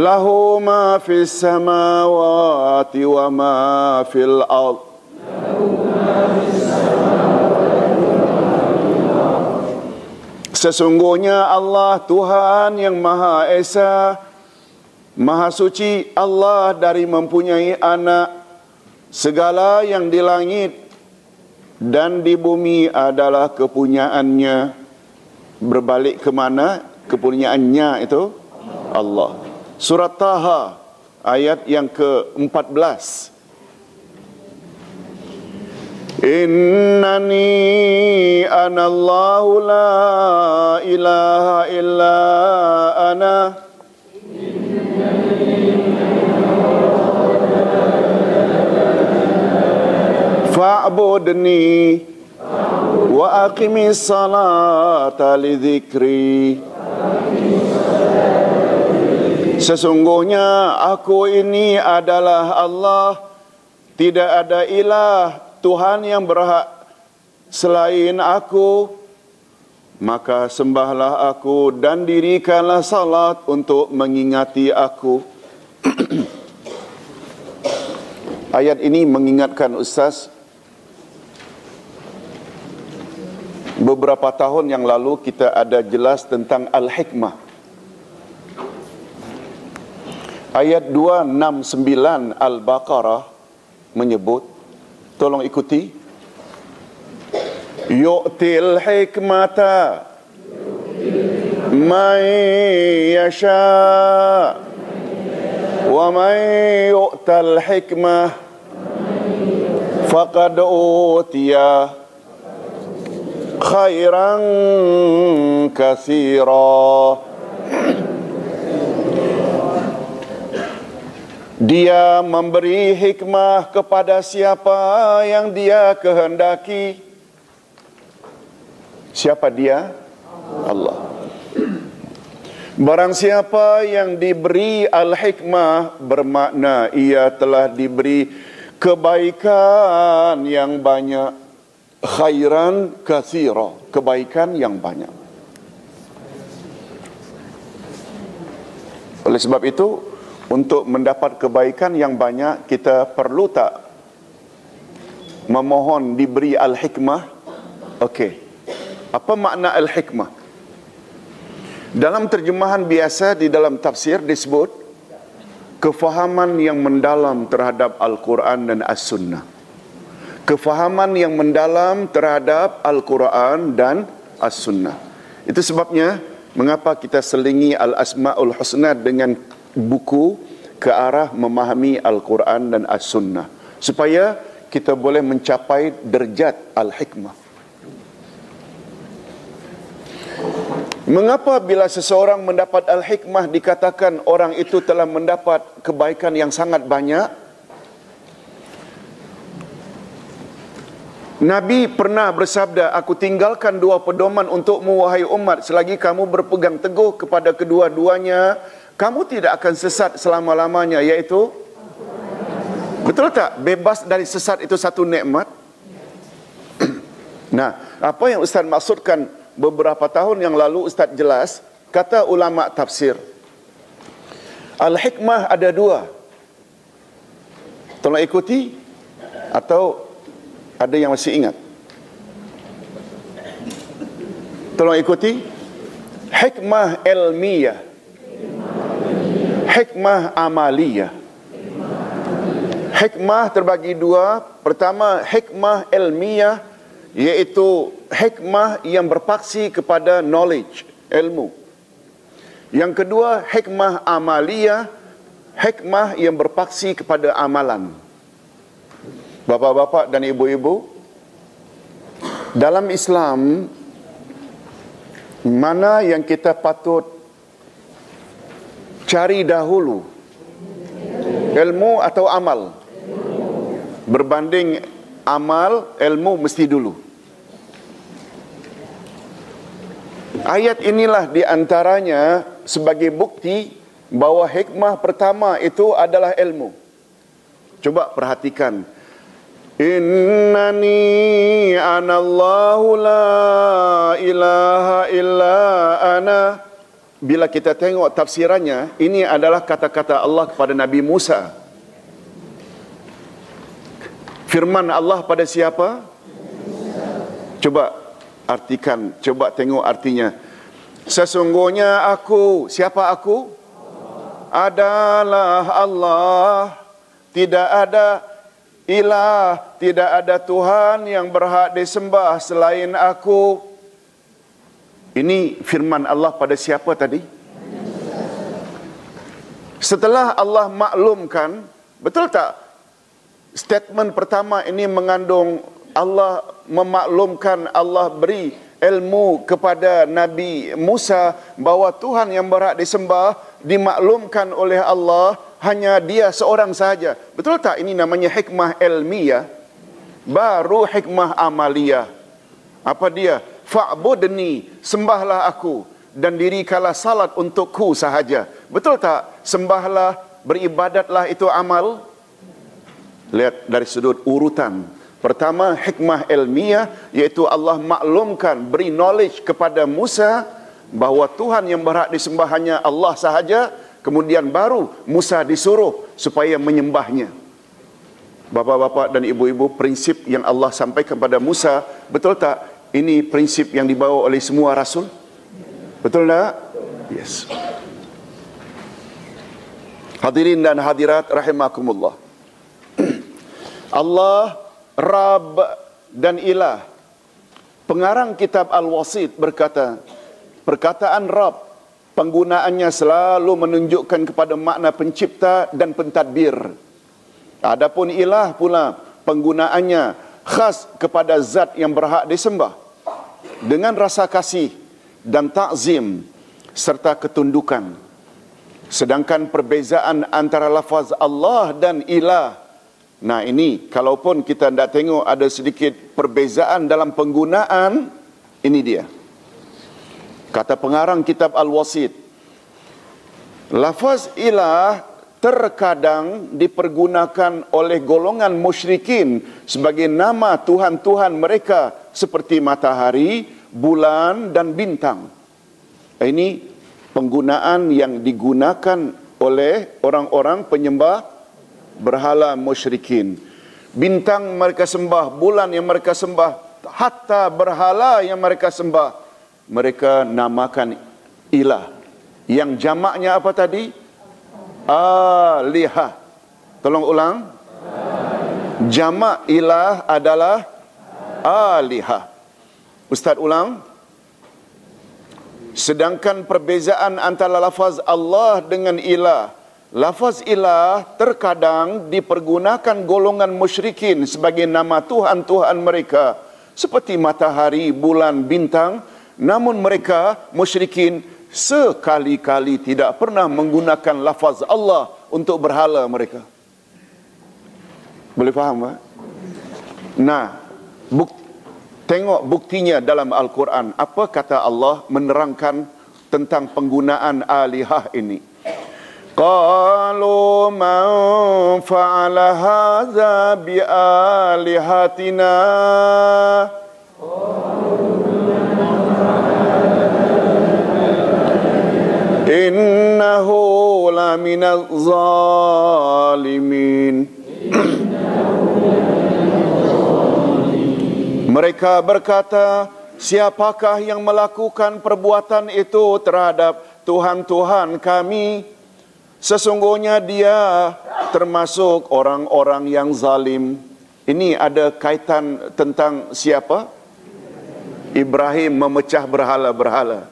Lahu ma fis samawati wa ma fil ard. Sesungguhnya Allah Tuhan yang Maha Esa, Maha Suci Allah dari mempunyai anak. Segala yang di langit dan di bumi adalah kepunyaannya. Berbalik ke mana kepunyaannya itu? Allah. Surat Taha ayat yang ke-14. Innani anallahu la ilaha illa ana. Fa'budni wa aqimis salata li dzikri. Sesungguhnya aku ini adalah Allah, tidak ada ilah Tuhan yang berhak selain aku, maka sembahlah aku dan dirikanlah salat untuk mengingati aku. Ayat ini mengingatkan Ustaz, beberapa tahun yang lalu kita ada jelas tentang Al-Hikmah. Ayat 269 Al-Baqarah menyebut, tolong ikuti, yu'til hikmata man yasha wa man yu'tal hikmah faqad utiya khairan katsira. Dia memberi hikmah kepada siapa yang Dia kehendaki. Siapa Dia? Allah. Barang siapa yang diberi al-hikmah, bermakna ia telah diberi kebaikan yang banyak, khairan katsira, kebaikan yang banyak. Oleh sebab itu, untuk mendapat kebaikan yang banyak, kita perlu tak memohon diberi al-hikmah? Okey. Apa makna al-hikmah? Dalam terjemahan biasa di dalam tafsir disebut kefahaman yang mendalam terhadap Al-Quran dan As-Sunnah. Kefahaman yang mendalam terhadap Al-Quran dan As-Sunnah. Itu sebabnya mengapa kita selingi Al-Asma'ul Husna dengan buku ke arah memahami Al-Quran dan As-Sunnah, supaya kita boleh mencapai derajat al-hikmah. Mengapa bila seseorang mendapat al-hikmah dikatakan orang itu telah mendapat kebaikan yang sangat banyak? Nabi pernah bersabda, aku tinggalkan dua pedoman untukmu wahai umat, selagi kamu berpegang teguh kepada kedua-duanya, kamu tidak akan sesat selama-lamanya, iaitu, betul tak? Bebas dari sesat itu satu nikmat. Nah, apa yang Ustaz maksudkan beberapa tahun yang lalu Ustaz jelas, kata ulama tafsir, al-hikmah ada dua. Tolong ikuti, atau ada yang masih ingat? Tolong ikuti. Hikmah ilmiyah, hikmah amaliyah. Hikmah terbagi dua. Pertama, hikmah ilmiyah, iaitu hikmah yang berpaksi kepada knowledge, ilmu. Yang kedua, hikmah amaliyah, hikmah yang berpaksi kepada amalan. Bapa-bapa dan ibu-ibu, dalam Islam, mana yang kita patut cari dahulu? Ilmu atau amal? Berbanding amal, ilmu mesti dulu. Ayat inilah di antaranya sebagai bukti bahawa hikmah pertama itu adalah ilmu. Coba perhatikan. Innani anallahu la ilaha illa ana. Bila kita tengok tafsirannya, ini adalah kata-kata Allah kepada Nabi Musa. Firman Allah pada siapa? Coba artikan, coba tengok artinya. Sesungguhnya aku, siapa aku? Adalah Allah. Tidak ada ilah, tidak ada Tuhan yang berhak disembah selain aku. Ini firman Allah pada siapa tadi? Setelah Allah maklumkan, betul tak? Statement pertama ini mengandung Allah memaklumkan, Allah beri ilmu kepada Nabi Musa bahawa Tuhan yang berhak disembah dimaklumkan oleh Allah hanya dia seorang sahaja. Betul tak? Ini namanya hikmah ilmiyah. Baru hikmah amaliyah. Apa dia? Fa'budni, sembahlah aku dan dirikanlah salat untukku sahaja. Betul tak? Sembahlah, beribadatlah itu amal. Lihat dari sudut urutan. Pertama, hikmah ilmiah, iaitu Allah maklumkan, beri knowledge kepada Musa bahawa Tuhan yang berhak disembah hanya Allah sahaja. Kemudian baru Musa disuruh supaya menyembahnya. Bapa-bapa dan ibu-ibu, prinsip yang Allah sampaikan kepada Musa, betul tak? Ini prinsip yang dibawa oleh semua rasul. Betul tak? Yes. Hadirin dan hadirat rahimakumullah. Allah, Rabb dan Ilah. Pengarang kitab Al-Wasit berkata, perkataan Rabb, penggunaannya selalu menunjukkan kepada makna pencipta dan pentadbir. Adapun Ilah pula, penggunaannya khas kepada zat yang berhak disembah dengan rasa kasih dan takzim serta ketundukan. Sedangkan perbezaan antara lafaz Allah dan Ilah, nah ini kalaupun kita tidak tengok ada sedikit perbezaan dalam penggunaan, ini dia. Kata pengarang kitab Al-Wasit, lafaz ilah terkadang dipergunakan oleh golongan musyrikin sebagai nama Tuhan-Tuhan mereka seperti matahari, bulan dan bintang. Ini penggunaan yang digunakan oleh orang-orang penyembah berhala musyrikin. Bintang mereka sembah, bulan yang mereka sembah, hatta berhala yang mereka sembah, mereka namakan ilah. Yang jamaknya apa tadi? Alihah. Tolong ulang. Jamak ilah adalah alihah. Ustaz ulang. Sedangkan perbezaan antara lafaz Allah dengan ilah. Lafaz ilah terkadang dipergunakan golongan musyrikin sebagai nama Tuhan-Tuhan mereka, seperti matahari, bulan, bintang. Namun mereka musyrikin sekali-kali tidak pernah menggunakan lafaz Allah untuk berhala mereka. Boleh faham, tak? Nah, tengok buktinya dalam Al-Quran. Apa kata Allah menerangkan tentang penggunaan alihah ini? Qalu man fa'ala hadza bi alihatina innahu laminaz zalimin. Mereka berkata, siapakah yang melakukan perbuatan itu terhadap Tuhan-Tuhan kami? Sesungguhnya dia termasuk orang-orang yang zalim. Ini ada kaitan tentang siapa? Ibrahim memecah berhala-berhala.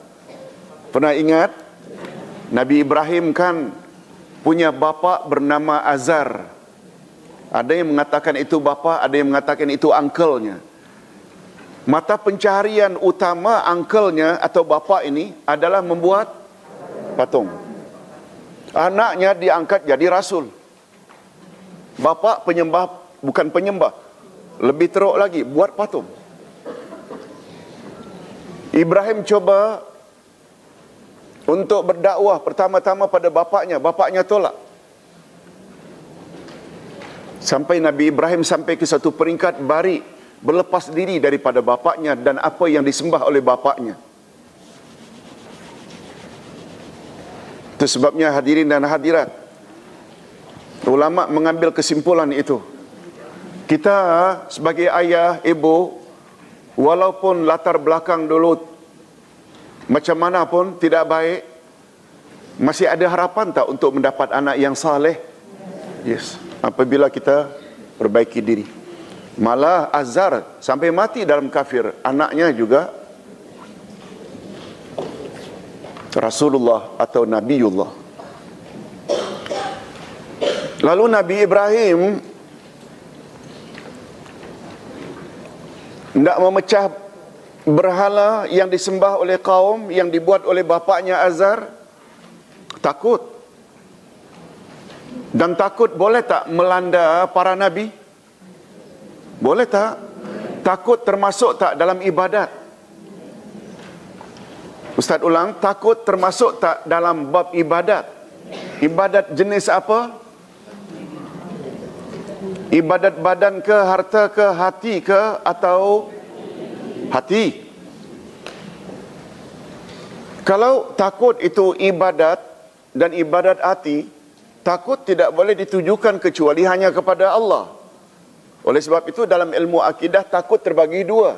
Pernah ingat? Nabi Ibrahim kan punya bapa bernama Azar. Ada yang mengatakan itu bapa, ada yang mengatakan itu uncle-nya. Mata pencaharian utama uncle-nya atau bapa ini adalah membuat patung. Anaknya diangkat jadi rasul. Bapa penyembah, bukan penyembah. Lebih teruk lagi, buat patung. Ibrahim coba untuk berdakwah pertama-tama pada bapaknya. Bapaknya tolak. Sampai Nabi Ibrahim sampai ke satu peringkat bari, berlepas diri daripada bapaknya dan apa yang disembah oleh bapaknya. Itu sebabnya hadirin dan hadirat, ulama mengambil kesimpulan itu. Kita sebagai ayah, ibu, walaupun latar belakang dulu macam mana pun tidak baik, masih ada harapan tak untuk mendapat anak yang saleh? Yes. Apabila kita perbaiki diri. Malah Azar sampai mati dalam kafir, anaknya juga Rasulullah atau Nabiullah. Lalu Nabi Ibrahim hendak memecah berhala yang disembah oleh kaum yang dibuat oleh bapaknya Azar. Takut. Dan takut boleh tak melanda para nabi? Boleh tak? Takut termasuk tak dalam ibadat? Ustaz ulang, takut termasuk tak dalam bab ibadat? Ibadat jenis apa? Ibadat badan ke, harta ke, hati ke, atau hati? Kalau takut itu ibadat dan ibadat hati, takut tidak boleh ditujukan kecuali hanya kepada Allah. Oleh sebab itu dalam ilmu akidah takut terbagi dua.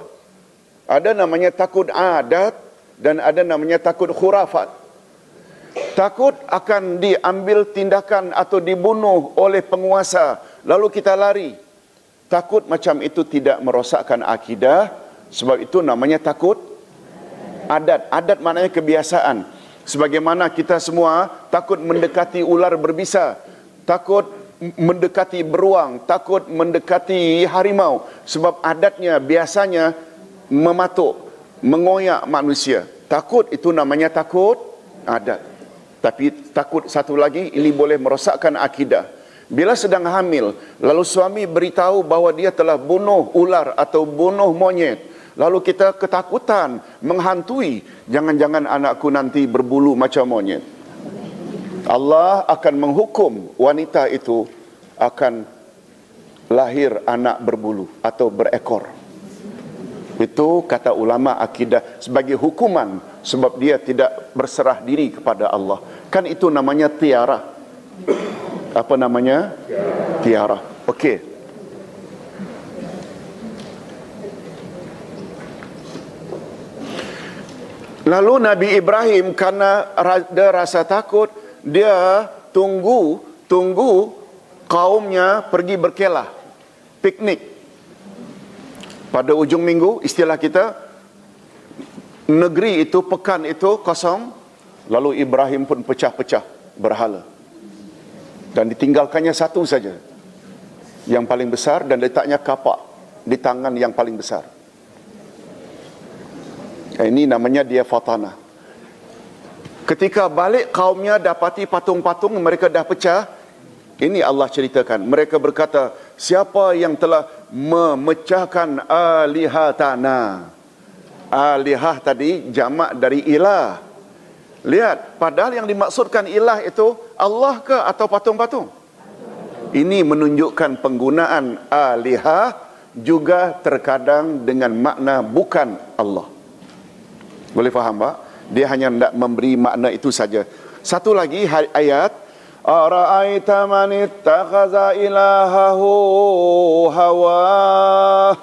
Ada namanya takut adat dan ada namanya takut khurafat. Takut akan diambil tindakan atau dibunuh oleh penguasa, lalu kita lari. Takut macam itu tidak merosakkan akidah, sebab itu namanya takut adat. Adat maknanya kebiasaan. Sebagaimana kita semua takut mendekati ular berbisa, takut mendekati beruang, takut mendekati harimau, sebab adatnya biasanya mematuk, mengoyak manusia. Takut itu namanya takut adat. Tapi takut satu lagi, ini boleh merosakkan akidah. Bila sedang hamil, lalu suami beritahu bahawa dia telah bunuh ular atau bunuh monyet, Lalu kita ketakutan, menghantui, jangan-jangan anakku nanti berbulu macam monyet. Allah akan menghukum wanita itu akan lahir anak berbulu atau berekor. Itu kata ulama akidah sebagai hukuman sebab dia tidak berserah diri kepada Allah. Kan itu namanya tiara. Apa namanya? Tiara. Okey. Lalu Nabi Ibrahim karena ada rasa takut, dia tunggu kaumnya pergi berkelah, piknik. Pada ujung minggu, istilah kita, negeri itu, pekan itu kosong. Lalu Ibrahim pun pecah-pecah berhala. Dan ditinggalkannya satu saja, yang paling besar, dan letaknya kapak di tangan yang paling besar. Ini namanya dia fatana. Ketika balik kaumnya dapati patung-patung mereka dah pecah. Ini Allah ceritakan. Mereka berkata, siapa yang telah memecahkan alihatana? Alihah tadi jamak dari ilah. Lihat, padahal yang dimaksudkan ilah itu Allah ke atau patung-patung? Ini menunjukkan penggunaan alihah juga terkadang dengan makna bukan Allah. Boleh faham, Pak? Dia hanya hendak memberi makna itu saja. Satu lagi ayat, ara'aita man ittakhadha ilahahu hawa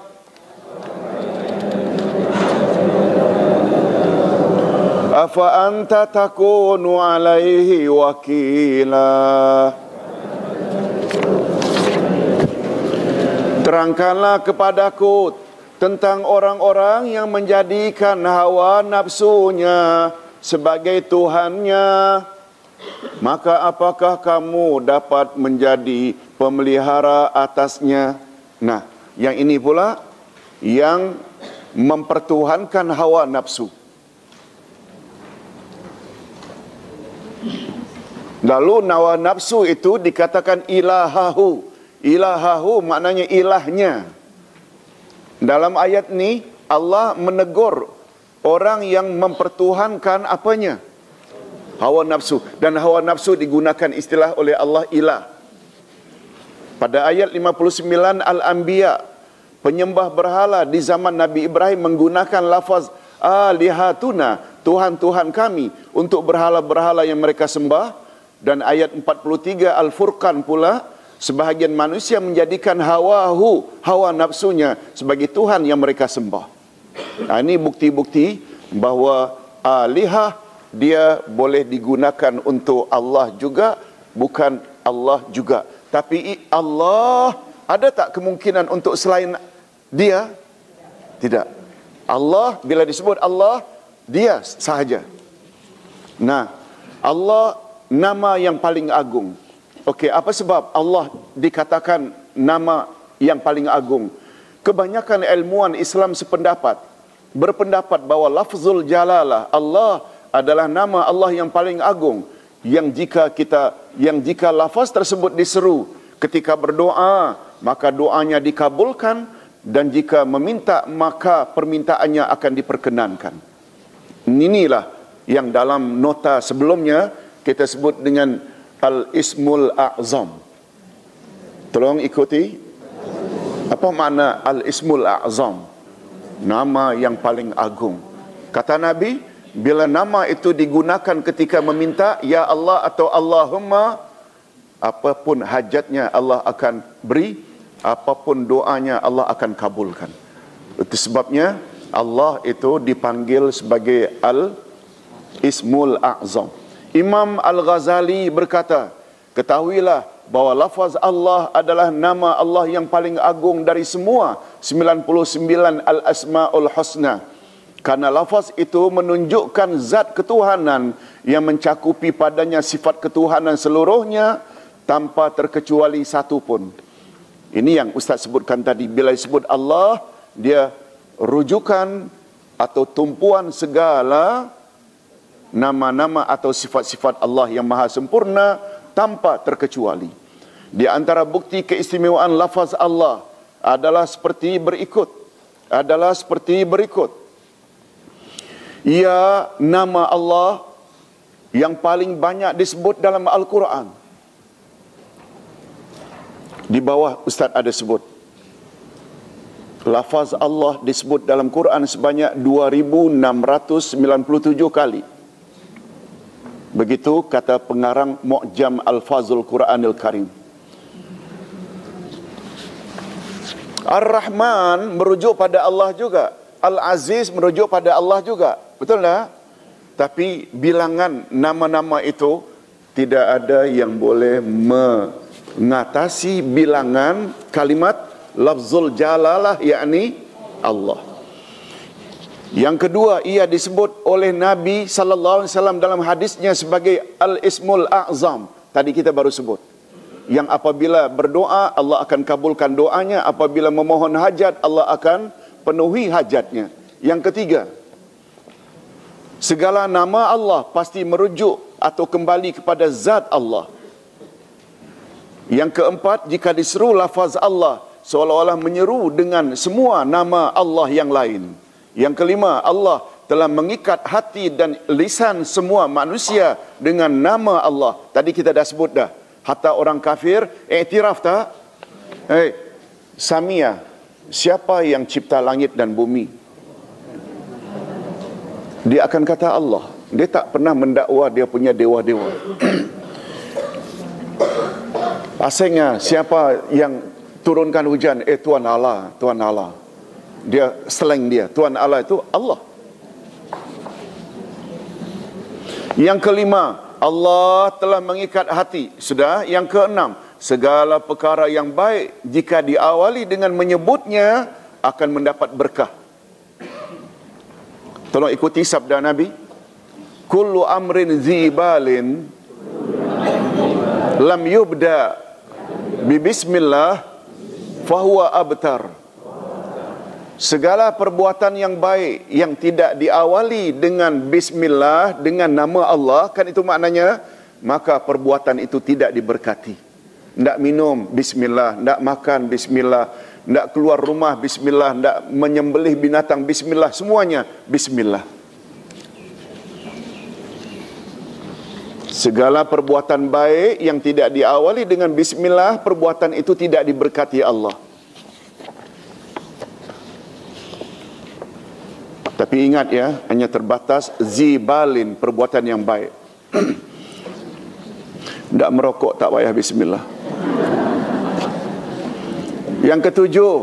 afa anta takunu alaihi wakila. Terangkanlah kepadaku tentang orang-orang yang menjadikan hawa nafsunya sebagai Tuhannya. Maka apakah kamu dapat menjadi pemelihara atasnya? Nah, yang ini pula yang mempertuhankan hawa nafsu. Lalu hawa nafsu itu dikatakan ilahahu. Ilahahu maknanya ilahnya. Dalam ayat ini Allah menegur orang yang mempertuhankan apanya? Hawa nafsu. Dan hawa nafsu digunakan istilah oleh Allah ilah. Pada ayat 59 Al-Anbiya, penyembah berhala di zaman Nabi Ibrahim menggunakan lafaz alihatuna, Tuhan-Tuhan kami, untuk berhala-berhala yang mereka sembah. Dan ayat 43 Al-Furqan pula, sebahagian manusia menjadikan hawa nafsunya sebagai Tuhan yang mereka sembah. Nah, ini bukti-bukti bahawa alihah dia boleh digunakan untuk Allah juga, bukan Allah juga. Tapi Allah, ada tak kemungkinan untuk selain dia? Tidak. Allah, bila disebut Allah, dia sahaja. Nah, Allah nama yang paling agung. Okey, apa sebab Allah dikatakan nama yang paling agung? Kebanyakan ilmuwan Islam berpendapat bahawa lafzul jalalah, Allah adalah nama Allah yang paling agung, yang jika lafaz tersebut diseru ketika berdoa, maka doanya dikabulkan, dan jika meminta, maka permintaannya akan diperkenankan. Inilah yang dalam nota sebelumnya kita sebut dengan Al-Ismul A'zam. Tolong ikuti. Apa makna Al-Ismul A'zam? Nama yang paling agung. Kata Nabi, bila nama itu digunakan ketika meminta, Ya Allah atau Allahumma, apapun hajatnya Allah akan beri, apapun doanya Allah akan kabulkan. Itu sebabnya Allah itu dipanggil sebagai Al-Ismul A'zam. Imam Al-Ghazali berkata, ketahuilah bahawa lafaz Allah adalah nama Allah yang paling agung dari semua 99 Al-Asma'ul Husna. Karena lafaz itu menunjukkan zat ketuhanan yang mencakupi padanya sifat ketuhanan seluruhnya tanpa terkecuali satu pun. Ini yang Ustaz sebutkan tadi. Bila disebut Allah, dia rujukan atau tumpuan segala nama-nama atau sifat-sifat Allah yang maha sempurna tanpa terkecuali. Di antara bukti keistimewaan lafaz Allah adalah seperti berikut. adalah seperti berikut. Ia nama Allah yang paling banyak disebut dalam Al-Quran. Di bawah Ustaz ada sebut. Lafaz Allah disebut dalam Quran sebanyak 2697 kali. Begitu kata pengarang Mu'jam Al-Fazul Quranil Karim. Ar-Rahman merujuk pada Allah juga. Al-Aziz merujuk pada Allah juga. Betul tak? Tapi bilangan nama-nama itu tidak ada yang boleh mengatasi bilangan kalimat lafzul jalalah, yakni Allah. Yang kedua, ia disebut oleh Nabi sallallahu alaihi wasallam dalam hadisnya sebagai al-ismul a'zam. Tadi kita baru sebut. Yang apabila berdoa, Allah akan kabulkan doanya. Apabila memohon hajat, Allah akan penuhi hajatnya. Yang ketiga, segala nama Allah pasti merujuk atau kembali kepada zat Allah. Yang keempat, jika diseru lafaz Allah, seolah-olah menyeru dengan semua nama Allah yang lain. Yang kelima, Allah telah mengikat hati dan lisan semua manusia dengan nama Allah. Tadi kita dah sebut dah. Hatta orang kafir, iktiraf tak? Samia, siapa yang cipta langit dan bumi? Dia akan kata Allah. Dia tak pernah mendakwa dia punya dewa-dewa. Asalnya, siapa yang turunkan hujan? Tuan Allah, Tuan Allah. Dia slang dia, Tuan Allah itu Allah. Yang kelima, Allah telah mengikat hati. Sudah. Yang keenam, segala perkara yang baik jika diawali dengan menyebutnya akan mendapat berkah. Tolong ikuti sabda Nabi. Kullu amrin zibalin lam yubda bi bismillah fahuwa abtar. Segala perbuatan yang baik yang tidak diawali dengan bismillah, dengan nama Allah, kan itu maknanya, maka perbuatan itu tidak diberkati. Tidak minum bismillah, tidak makan bismillah, tidak keluar rumah bismillah, tidak menyembelih binatang bismillah, semuanya bismillah. Segala perbuatan baik yang tidak diawali dengan bismillah, perbuatan itu tidak diberkati Allah. Tapi ingat ya, hanya terbatas zibalin, perbuatan yang baik. Tidak merokok, tak payah bismillah. Yang ketujuh,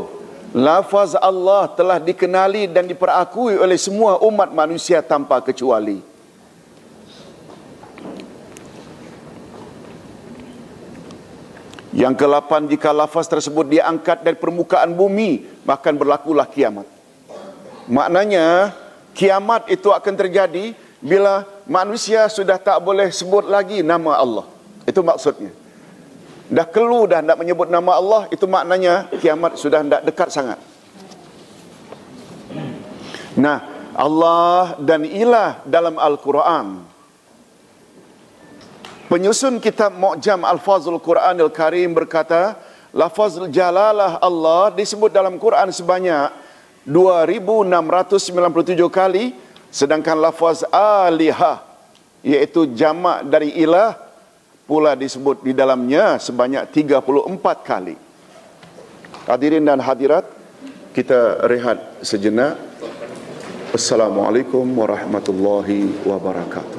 lafaz Allah telah dikenali dan diperakui oleh semua umat manusia tanpa kecuali. Yang ke-8, jika lafaz tersebut diangkat dari permukaan bumi, bahkan berlakulah kiamat. Maknanya kiamat itu akan terjadi bila manusia sudah tak boleh sebut lagi nama Allah. Itu maksudnya. Dah kelu dah nak menyebut nama Allah, itu maknanya kiamat sudah tak dekat sangat. Nah, Allah dan ilah dalam Al-Quran. Penyusun kitab Mu'jam Al-Fazul Quranil Karim berkata, lafaz jalalah Allah disebut dalam Quran sebanyak 2697 kali, sedangkan lafaz alihah, iaitu jamak dari ilah, pula disebut di dalamnya sebanyak 34 kali. Hadirin dan hadirat, kita rehat sejenak. Assalamualaikum warahmatullahi wabarakatuh.